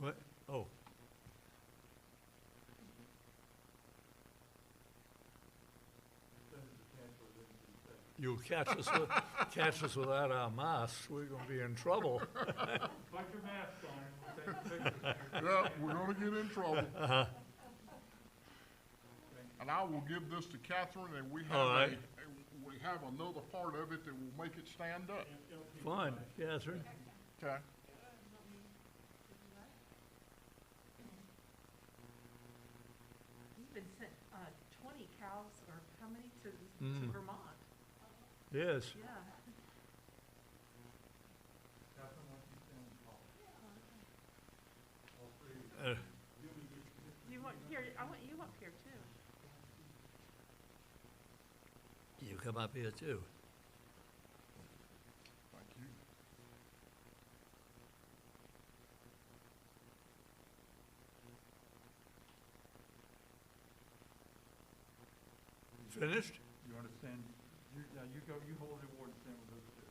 What? Oh. You'll catch us without our masks, we're gonna be in trouble. Put your mask on and we'll take a picture. Yeah, we're gonna get in trouble. And I will give this to Catherine, and we All have right. we have another part of it that will make it stand up. Fine, Catherine. Okay. You've been sent, 20 cows, or how many to Mm. Vermont? Yes. Yeah. Uh, You want here, I want you up here too. You come up here too. Thank you. Finished? You understand? You go, you hold the award and stand with those two.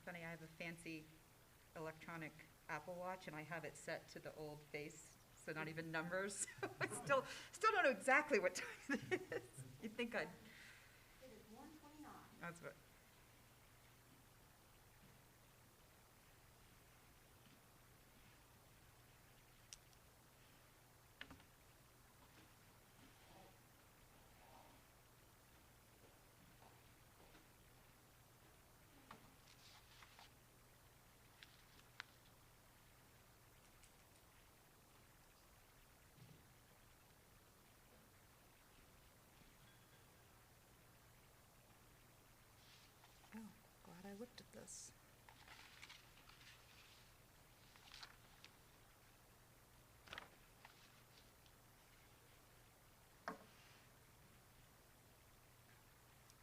funny, I have a fancy electronic Apple Watch, and I have it set to the old face, so not even numbers. I still don't know exactly what time it is. You'd think I'd, It is 1:29. that's what. Oh, glad I looked at this.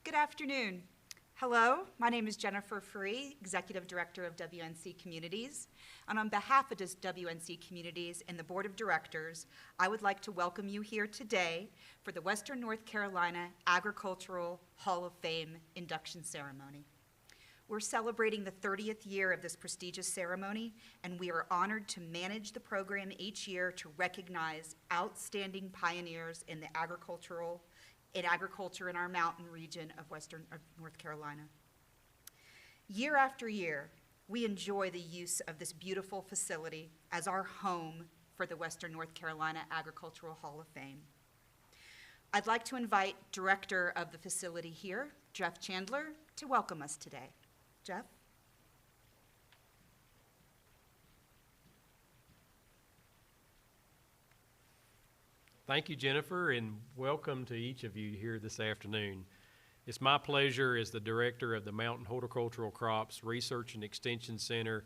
Good afternoon. Hello, my name is Jennifer Free, Executive Director of WNC Communities. And on behalf of WNC Communities and the Board of Directors, I would like to welcome you here today for the Western North Carolina Agricultural Hall of Fame induction ceremony. We're celebrating the 30th year of this prestigious ceremony, and we are honored to manage the program each year to recognize outstanding pioneers in the agriculture in our mountain region of North Carolina. Year after year, we enjoy the use of this beautiful facility as our home for the Western North Carolina Agricultural Hall of Fame. I'd like to invite Director of the facility here, Jeff Chandler, to welcome us today. Jeff? Thank you, Jennifer, and welcome to each of you here this afternoon. It's my pleasure as the director of the Mountain Horticultural Crops Research and Extension Center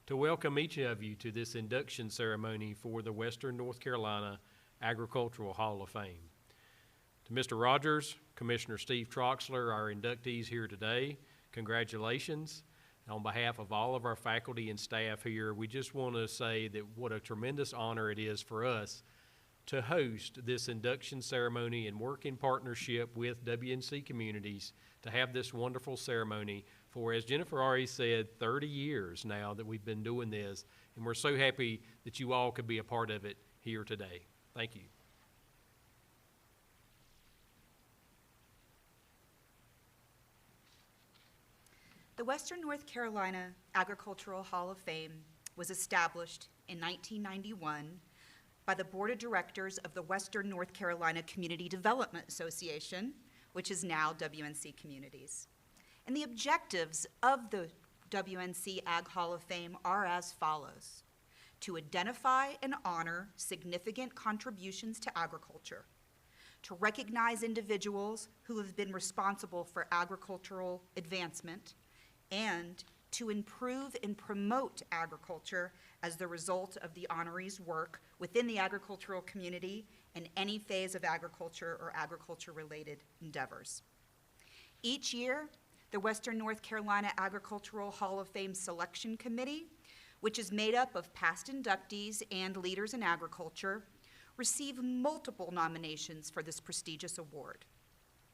to welcome each of you to this induction ceremony for the Western North Carolina Agricultural Hall of Fame. To Mr. Rogers, Commissioner Steve Troxler, our inductees here today, congratulations. On behalf of all of our faculty and staff here, we just want to say that what a tremendous honor it is for us to host this induction ceremony and work in partnership with WNC Communities to have this wonderful ceremony for, as Jennifer already said, 30 years now that we've been doing this, and we're so happy that you all could be a part of it here today. Thank you. The Western North Carolina Agricultural Hall of Fame was established in 1991 by the Board of Directors of the Western North Carolina Community Development Association, which is now WNC Communities. And the objectives of the WNC Ag Hall of Fame are as follows: to identify and honor significant contributions to agriculture, to recognize individuals who have been responsible for agricultural advancement, and to improve and promote agriculture as the result of the honorees' work within the agricultural community in any phase of agriculture or agriculture-related endeavors. Each year, the Western North Carolina Agricultural Hall of Fame Selection Committee, which is made up of past inductees and leaders in agriculture, receive multiple nominations for this prestigious award.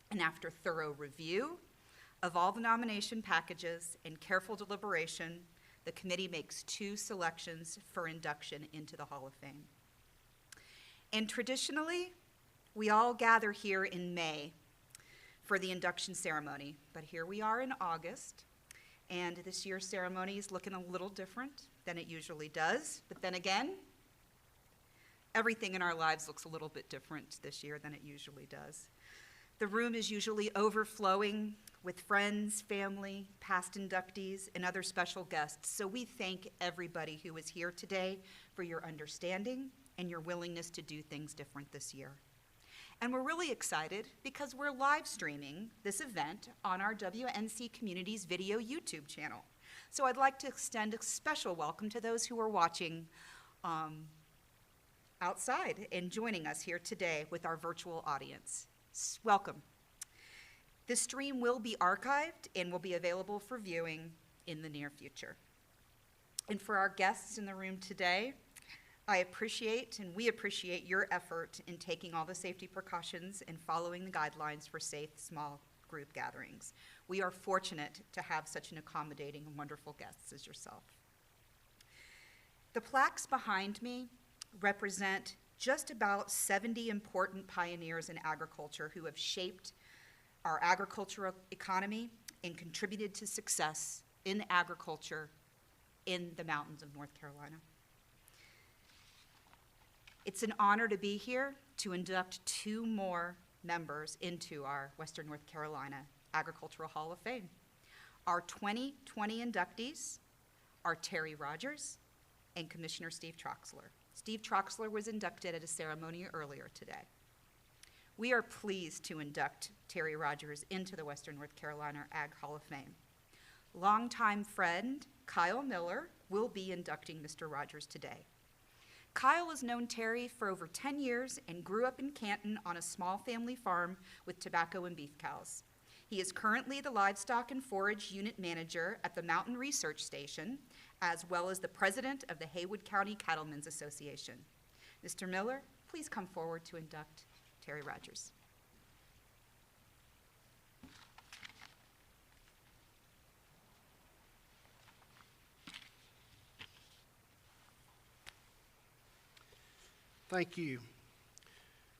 And after thorough review of all the nomination packages and careful deliberation, the committee makes 2 selections for induction into the Hall of Fame. And traditionally, we all gather here in May for the induction ceremony, but here we are in August, and this year's ceremony is looking a little different than it usually does. But then again, everything in our lives looks a little bit different this year than it usually does. The room is usually overflowing with friends, family, past inductees, and other special guests. So we thank everybody who is here today for your understanding and your willingness to do things different this year. And we're really excited because we're live streaming this event on our WNC Communities video YouTube channel. So I'd like to extend a special welcome to those who are watching outside and joining us here today with our virtual audience. Welcome. This stream will be archived and will be available for viewing in the near future. And for our guests in the room today, I appreciate and we appreciate your effort in taking all the safety precautions and following the guidelines for safe, small group gatherings. We are fortunate to have such an accommodating and wonderful guests as yourself. The plaques behind me represent just about 70 important pioneers in agriculture who have shaped our agricultural economy and contributed to success in agriculture in the mountains of North Carolina. It's an honor to be here to induct 2 more members into our Western North Carolina Agricultural Hall of Fame. Our 2020 inductees are Terry Rogers and Commissioner Steve Troxler. Steve Troxler was inducted at a ceremony earlier today. We are pleased to induct Terry Rogers into the Western North Carolina Ag Hall of Fame. Longtime friend Kyle Miller will be inducting Mr. Rogers today. Kyle has known Terry for over 10 years and grew up in Canton on a small family farm with tobacco and beef cows. He is currently the Livestock and Forage Unit Manager at the Mountain Research Station, as well as the President of the Haywood County Cattlemen's Association. Mr. Miller, please come forward to induct Terry Rogers. Thank you.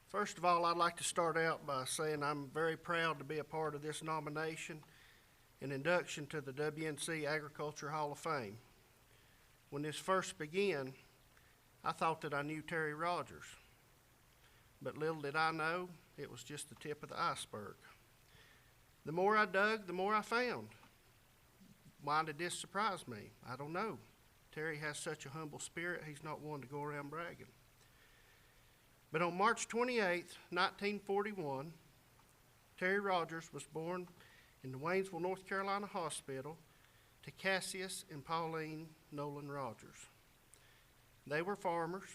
First of all, I'd like to start out by saying I'm very proud to be a part of this nomination and induction to the WNC Agriculture Hall of Fame. When this first began, I thought that I knew Terry Rogers, but little did I know it was just the tip of the iceberg. The more I dug, the more I found. Why did this surprise me? I don't know. Terry has such a humble spirit, he's not one to go around bragging. But on March 28, 1941, Terry Rogers was born in the Waynesville, North Carolina hospital to Cassius and Pauline Nolan Rogers. They were farmers.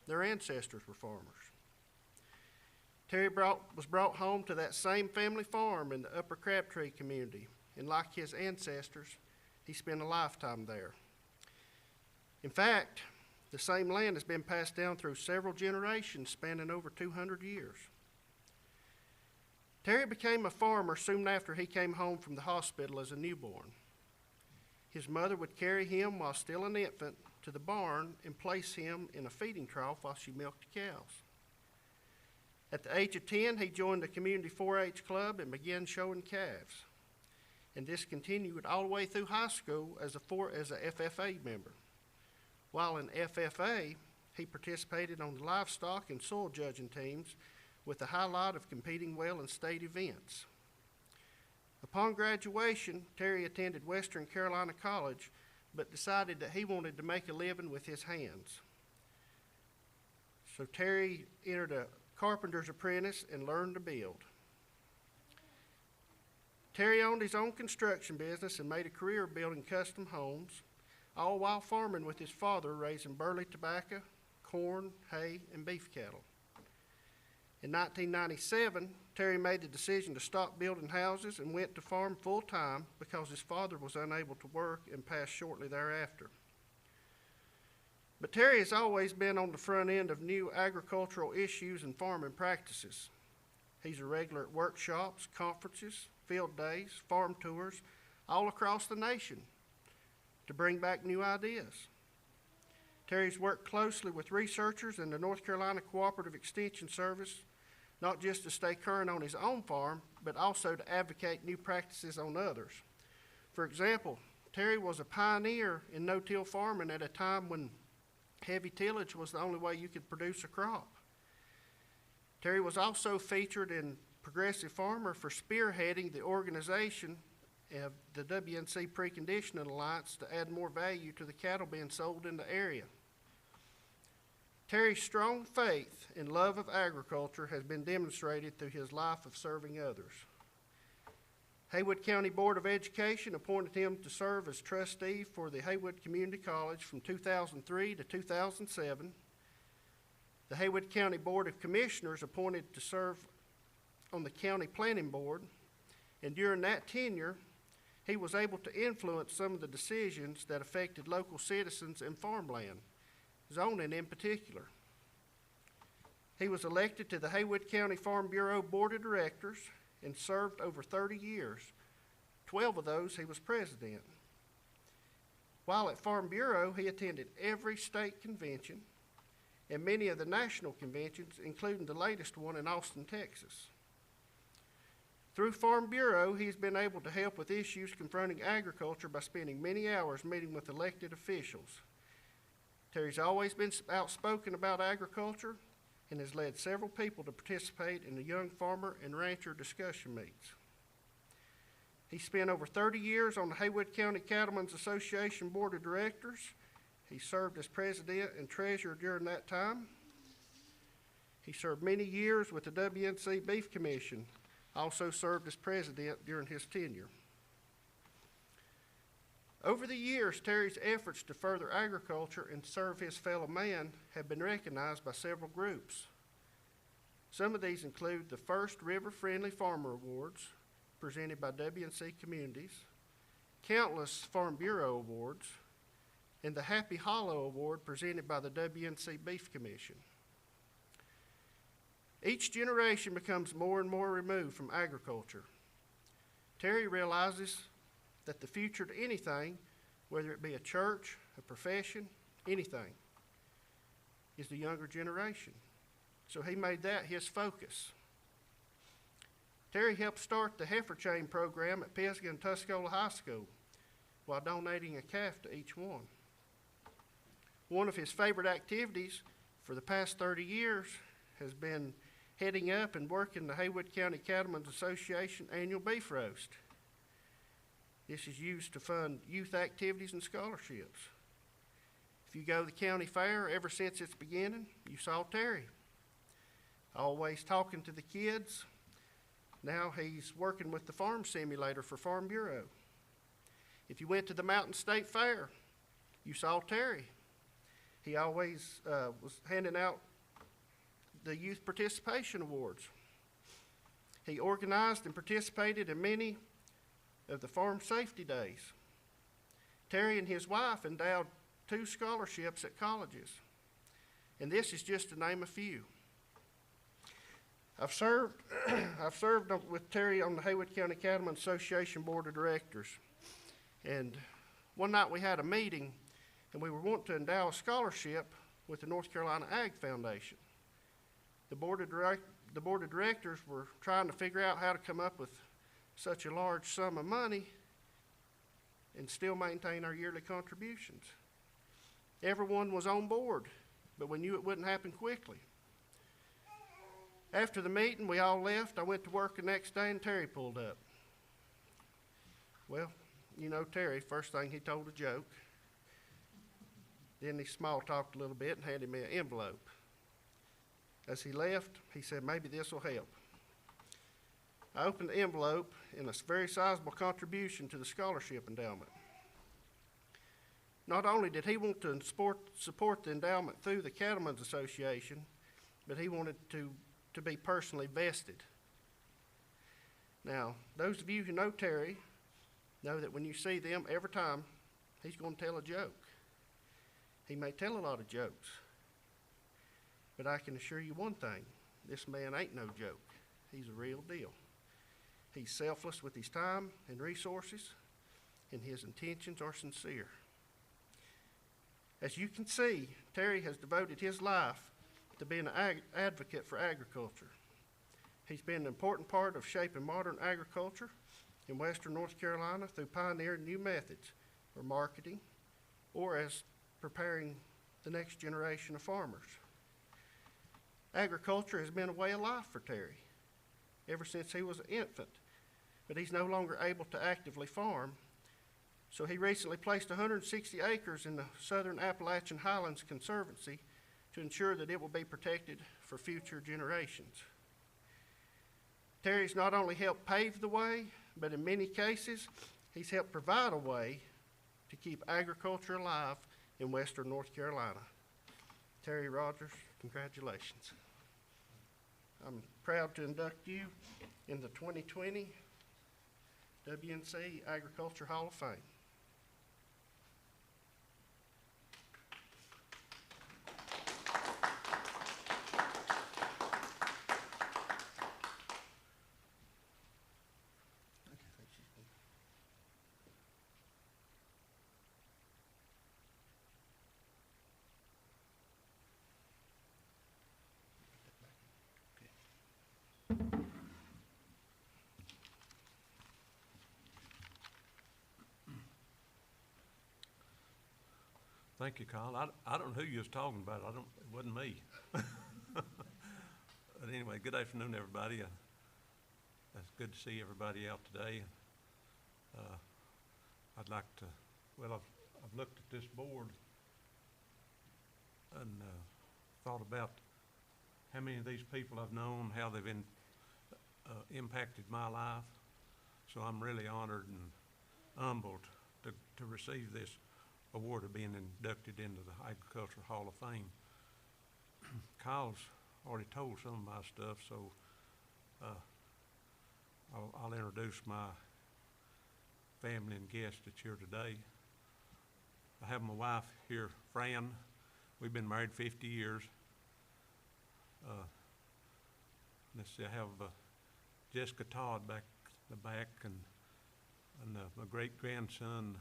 Their ancestors were farmers. Terry was brought home to that same family farm in the Upper Crabtree community, and like his ancestors, he spent a lifetime there. In fact, the same land has been passed down through several generations spanning over 200 years. Terry became a farmer soon after he came home from the hospital as a newborn. His mother would carry him while still an infant to the barn and place him in a feeding trough while she milked the cows. At the age of 10, he joined the community 4-H club and began showing calves. And this continued all the way through high school as a FFA member. While in FFA, he participated on the livestock and soil judging teams with the highlight of competing well in state events. Upon graduation, Terry attended Western Carolina College, but decided that he wanted to make a living with his hands. So Terry entered a carpenter's apprentice and learned to build. Terry owned his own construction business and made a career building custom homes, all while farming with his father, raising burley tobacco, corn, hay, and beef cattle. In 1997, Terry made the decision to stop building houses and went to farm full-time because his father was unable to work and passed shortly thereafter. But Terry has always been on the front end of new agricultural issues and farming practices. He's a regular at workshops, conferences, field days, farm tours, all across the nation to bring back new ideas. Terry's worked closely with researchers in the North Carolina Cooperative Extension Service, not just to stay current on his own farm, but also to advocate new practices on others. For example, Terry was a pioneer in no-till farming at a time when heavy tillage was the only way you could produce a crop. Terry was also featured in Progressive Farmer for spearheading the organization of the WNC Preconditioning Alliance to add more value to the cattle being sold in the area. Terry's strong faith and love of agriculture has been demonstrated through his life of serving others. Haywood County Board of Education appointed him to serve as trustee for the Haywood Community College from 2003 to 2007. The Haywood County Board of Commissioners appointed to serve on the County Planning Board, and during that tenure, he was able to influence some of the decisions that affected local citizens and farmland, zoning in particular. He was elected to the Haywood County Farm Bureau Board of Directors and served over 30 years. 12 of those he was president. While at Farm Bureau, he attended every state convention and many of the national conventions, including the latest one in Austin, Texas. Through Farm Bureau, he's been able to help with issues confronting agriculture by spending many hours meeting with elected officials. Terry's always been outspoken about agriculture and has led several people to participate in the Young Farmer and Rancher discussion meets. He spent over 30 years on the Haywood County Cattlemen's Association Board of Directors. He served as president and treasurer during that time. He served many years with the WNC Beef Commission, also served as president during his tenure. Over the years, Terry's efforts to further agriculture and serve his fellow man have been recognized by several groups. Some of these include the first River Friendly Farmer Awards, presented by WNC Communities, countless Farm Bureau Awards, and the Happy Hollow Award presented by the WNC Beef Commission. Each generation becomes more and more removed from agriculture. Terry realizes that the future to anything, whether it be a church, a profession, anything, is the younger generation. So he made that his focus. Terry helped start the heifer chain program at Pisgah and Tuscola High School while donating a calf to each one. One of his favorite activities for the past 30 years has been heading up and working the Haywood County Cattlemen's Association annual beef roast. This is used to fund youth activities and scholarships. If you go to the county fair, ever since its beginning, you saw Terry. Always talking to the kids. Now he's working with the farm simulator for Farm Bureau. If you went to the Mountain State Fair, you saw Terry. He always was handing out the Youth Participation Awards. He organized and participated in many of the farm safety days. Terry and his wife endowed 2 scholarships at colleges, and this is just to name a few. I've served with Terry on the Haywood County Cattlemen's Association Board of Directors, and one night we had a meeting, and we were wanting to endow a scholarship with the North Carolina Ag Foundation. The board of directors were trying to figure out how to come up with such a large sum of money and still maintain our yearly contributions. Everyone was on board, but we knew it wouldn't happen quickly. After the meeting, we all left. I went to work the next day, and Terry pulled up. Well, you know Terry, first thing he told a joke. Then he small talked a little bit and handed me an envelope. As he left, he said, maybe this will help. I opened the envelope, and a very sizable contribution to the scholarship endowment. Not only did he want to support the endowment through the Cattlemen's Association, but he wanted to be personally vested. Now, those of you who know Terry know that when you see them, every time he's going to tell a joke. He may tell a lot of jokes, but I can assure you one thing, this man ain't no joke. He's a real deal. He's selfless with his time and resources, and his intentions are sincere. As you can see, Terry has devoted his life to being an advocate for agriculture. He's been an important part of shaping modern agriculture in western North Carolina through pioneering new methods for marketing or as preparing the next generation of farmers. Agriculture has been a way of life for Terry ever since he was an infant, but he's no longer able to actively farm. So he recently placed 160 acres in the Southern Appalachian Highlands Conservancy to ensure that it will be protected for future generations. Terry's not only helped pave the way, but in many cases, he's helped provide a way to keep agriculture alive in western North Carolina. Terry Rogers, congratulations. I'm proud to induct you in the 2020 WNC Agriculture Hall of Fame. Thank you, Kyle. I don't know who you was talking about. It wasn't me. But anyway, good afternoon, everybody. It's good to see everybody out today. I'd like to, well, I've looked at this board and thought about how many of these people I've known, how they've impacted my life. So I'm really honored and humbled to receive this award of being inducted into the Agricultural Hall of Fame. Kyle's already told some of my stuff, so I'll introduce my family and guests that's here today. I have my wife here, Fran. We've been married 50 years. Let's see, I have Jessica Todd back in the back, and my great-grandson,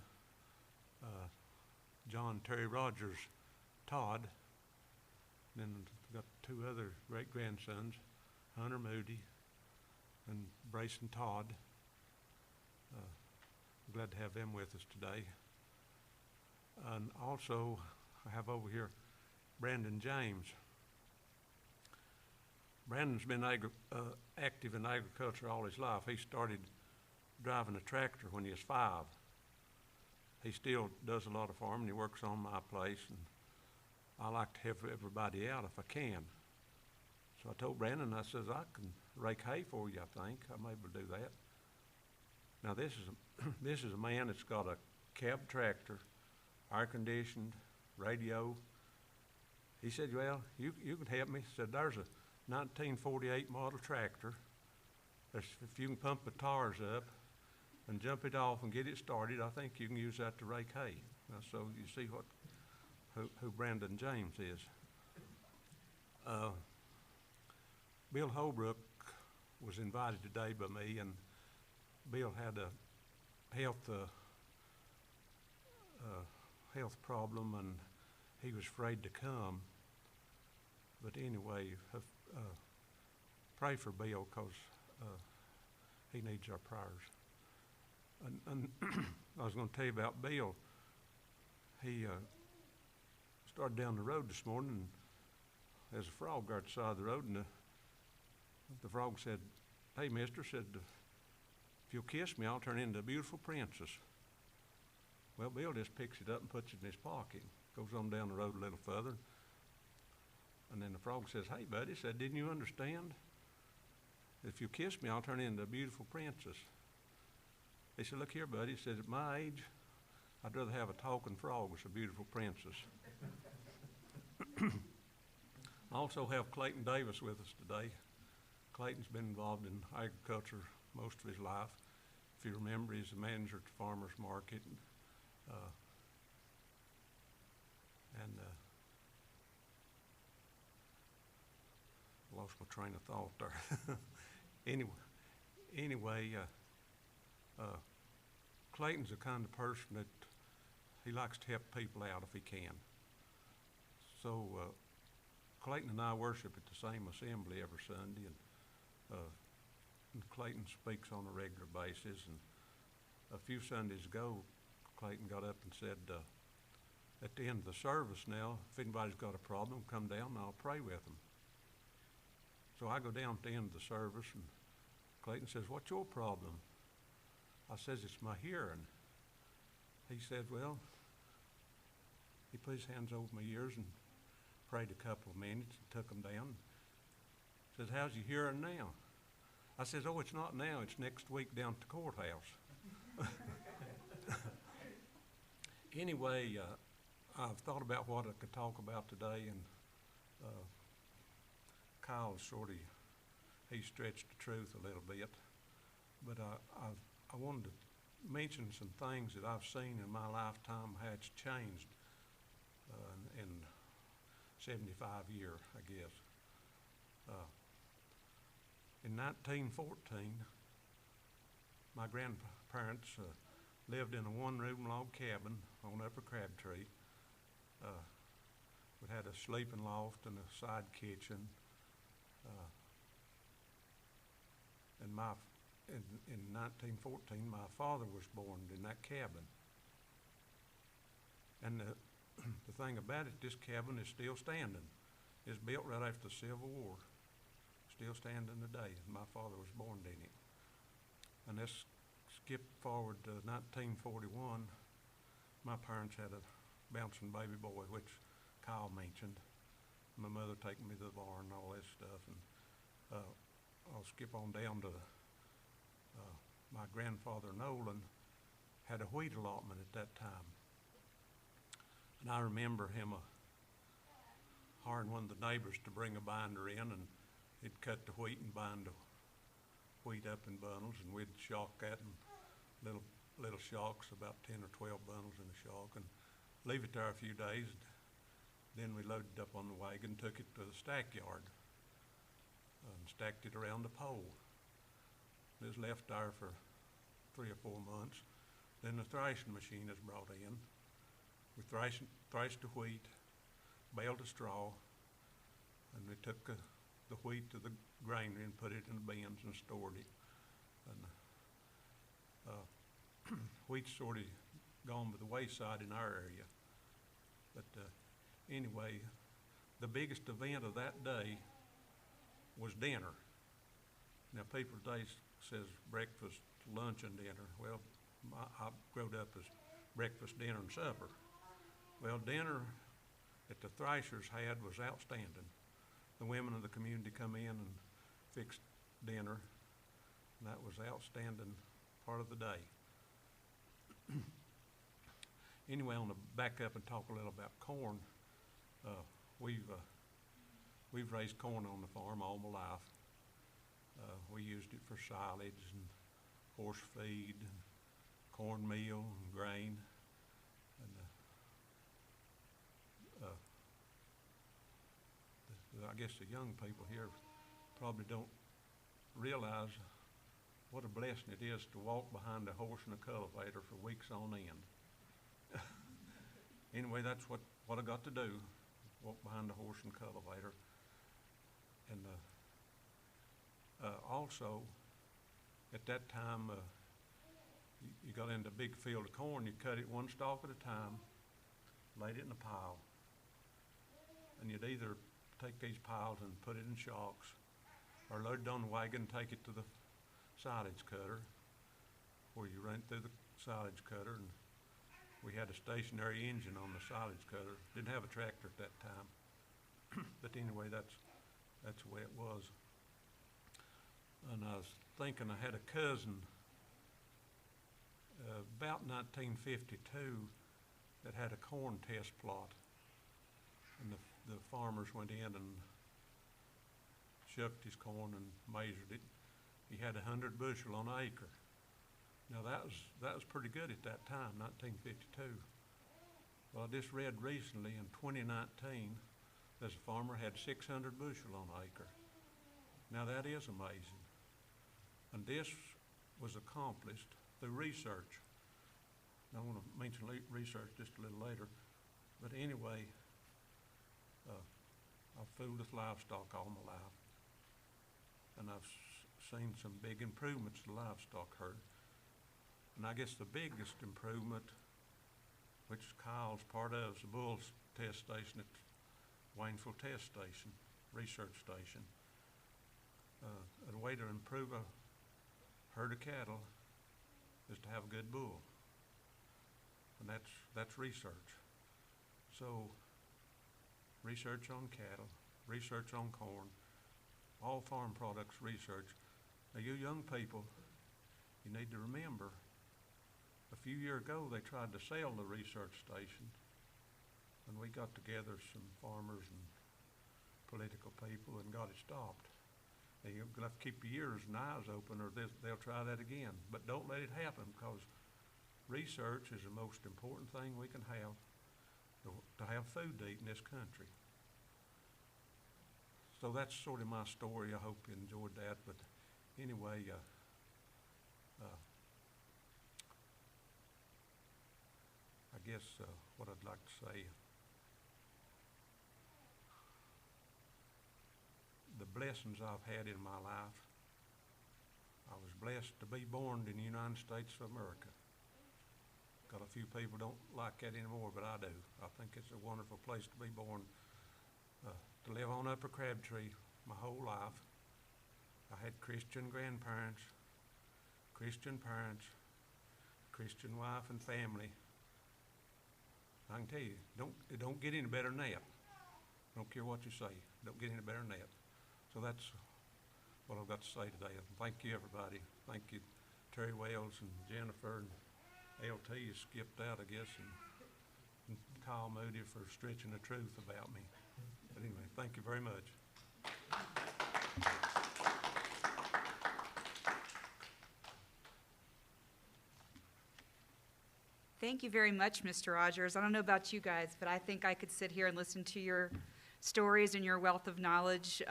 John Terry Rogers Todd. Then I've got two other great-grandsons, Hunter Moody and Brayson Todd. I'm glad to have them with us today. And also, I have over here Brandon James. Brandon's been active in agriculture all his life. He started driving a tractor when he was 5. He still does a lot of farming. He works on my place, and I like to help everybody out if I can. So I told Brandon, I says, I can rake hay for you, I think. I'm able to do that. Now this is a man that's got a cab tractor, air-conditioned, radio. He said, well, you can help me. He said, there's a 1948 model tractor. If you can pump the tires up and jump it off and get it started, I think you can use that to rake hay. So you see who Brandon James is. Bill Holbrook was invited today by me, and Bill had a health problem, and he was afraid to come. But anyway, pray for Bill, because he needs our prayers. And I was going to tell you about Bill. He started down the road this morning, and there's a frog there at the side of the road, and the frog said, hey, mister, said, if you'll kiss me, I'll turn into a beautiful princess. Well, Bill just picks it up and puts it in his pocket, goes on down the road a little further, and then the frog says, hey, buddy, said, didn't you understand? If you kiss me, I'll turn into a beautiful princess. He said, look here, buddy, he said, at my age, I'd rather have a talking frog as a beautiful princess. I also have Clayton Davis with us today. Clayton's been involved in agriculture most of his life. If you remember, he's the manager at the farmer's market. Lost my train of thought there. Anyway, Clayton's the kind of person that he likes to help people out if he can. So Clayton and I worship at the same assembly every Sunday, and Clayton speaks on a regular basis. And a few Sundays ago, Clayton got up and said, at the end of the service now, if anybody's got a problem, come down and I'll pray with them. So I go down at the end of the service, and Clayton says, what's your problem? I says, it's my hearing. He said, well, he put his hands over my ears and prayed a couple of minutes and took them down. Says, how's your hearing now? I says, oh, it's not now, it's next week down at the courthouse. Anyway, I've thought about what I could talk about today, and Kyle he stretched the truth a little bit, but I wanted to mention some things that I've seen in my lifetime, how it's changed in 75 years, I guess. In 1914, my grandparents lived in a one-room log cabin on Upper Crabtree. We had a sleeping loft and a side kitchen. And in 1914, my father was born in that cabin. And the thing about it, this cabin is still standing. It's built right after the Civil War. Still standing today. My father was born in it. And let's skip forward to 1941. My parents had a bouncing baby boy, which Kyle mentioned. My mother taking me to the barn and all that stuff. And I'll skip on down to my grandfather Nolan had a wheat allotment at that time. And I remember him hiring one of the neighbors to bring a binder in, and he'd cut the wheat and bind the wheat up in bundles, and we'd shock that in little shocks, about 10 or 12 bundles in a shock, and leave it there a few days. Then we loaded it up on the wagon, took it to the stack yard, and stacked it around the pole. It was left there for 3 or 4 months. Then the thrashing machine is brought in. We thrashed the wheat, baled the straw, and we took the wheat to the granary and put it in the bins and stored it. And wheat's sort of gone by the wayside in our area. But anyway, the biggest event of that day was dinner. Now people today says breakfast, lunch, and dinner. Well, I grew up as breakfast, dinner, and supper. Well, dinner that the thrashers had was outstanding. The women of the community come in and fixed dinner, and that was outstanding part of the day. Anyway, I want to back up and talk a little about corn. We've raised corn on the farm all my life. We used it for silage and horse feed, and cornmeal and grain. And I guess the young people here probably don't realize what a blessing it is to walk behind a horse and a cultivator for weeks on end. Anyway, that's what I got to do, walk behind a horse and cultivator. And also, at that time, you got into a big field of corn, you cut it one stalk at a time, laid it in a pile, and you'd either take these piles and put it in shocks, or load it on the wagon, take it to the silage cutter, where you run it through the silage cutter, and we had a stationary engine on the silage cutter. Didn't have a tractor at that time, but anyway, that's the way it was. And I was thinking, I had a cousin about 1952 that had a corn test plot, and the farmers went in and shucked his corn and measured it. He had 100 bushel on an acre. Now that was pretty good at that time, 1952. Well, I just read recently in 2019, this farmer had 600 bushel on an acre. Now that is amazing. And this was accomplished through research. Now, I want to mention research just a little later. But anyway, I've fooled with livestock all my life. And I've seen some big improvements to livestock herd. And I guess the biggest improvement, which Kyle's part of, is the Bulls test station at Waynesville Test Station, research station. A way to improve a herd of cattle is to have a good bull. And that's research. So research on cattle, research on corn, all farm products research. Now you young people, you need to remember, a few years ago they tried to sell the research station, and we got together some farmers and political people and got it stopped. Now you're gonna have to keep your ears and eyes open, or they'll try that again. But don't let it happen, because research is the most important thing we can have to have food to eat in this country. So that's sort of my story. I hope you enjoyed that. But anyway, I guess what I'd like to say, the blessings I've had in my life I was blessed to be born in the United States of America. Got a few people don't like that anymore, but I do. I think it's a wonderful place to be born. To live on Upper Crabtree my whole life. I had Christian grandparents, Christian parents, Christian wife and family. I can tell you, it don't get any better than that. Don't care what you say, don't get any better than that. So that's what I've got to say today. Thank you, everybody. Thank you, Terry Wells and Jennifer and LT has skipped out, I guess, and Kyle Moody for stretching the truth about me. But anyway, thank you very much. Thank you very much, Mr. Rogers. I don't know about you guys, but I think I could sit here and listen to your stories and your wealth of knowledge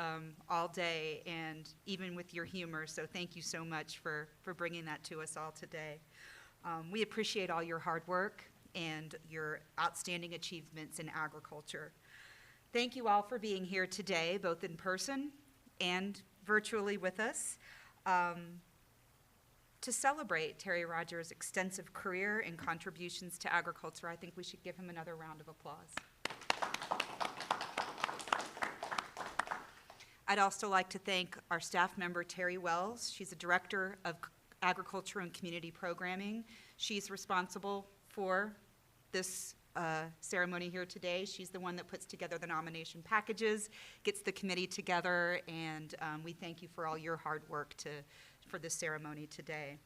all day, and even with your humor. So thank you so much for bringing that to us all today. We appreciate all your hard work and your outstanding achievements in agriculture. Thank you all for being here today, both in person and virtually with us, to celebrate Terry Rogers' extensive career and contributions to agriculture. I think we should give him another round of applause. I'd also like to thank our staff member, Terry Wells. She's a director of Agriculture and Community Programming. She's responsible for this ceremony here today. She's the one that puts together the nomination packages, gets the committee together, and we thank you for all your hard work for this ceremony today.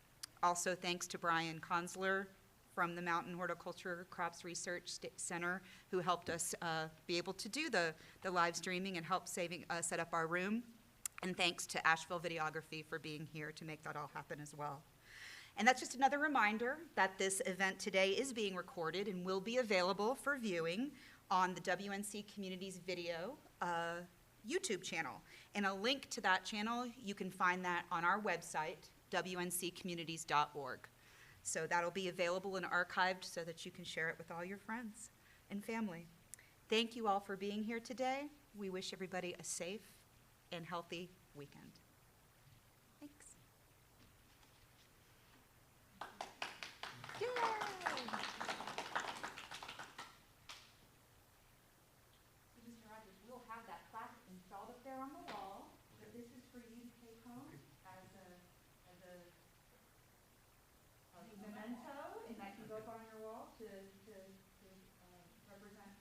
Also, thanks to Brian Consler from the Mountain Horticulture Crops Research Center, who helped us be able to do the live streaming and help set up our room. And thanks to Asheville Videography for being here to make that all happen as well. And that's just another reminder that this event today is being recorded and will be available for viewing on the WNC Communities Video YouTube channel. And a link to that channel, you can find that on our website, wncommunities.org. So that'll be available and archived so that you can share it with all your friends and family. Thank you all for being here today. We wish everybody a safe and healthy weekend. Thanks. Yay! Mr. Rogers, we'll have that plaque installed up there on the wall, but this is for you to take home as a memento, and that can go up on your wall to represent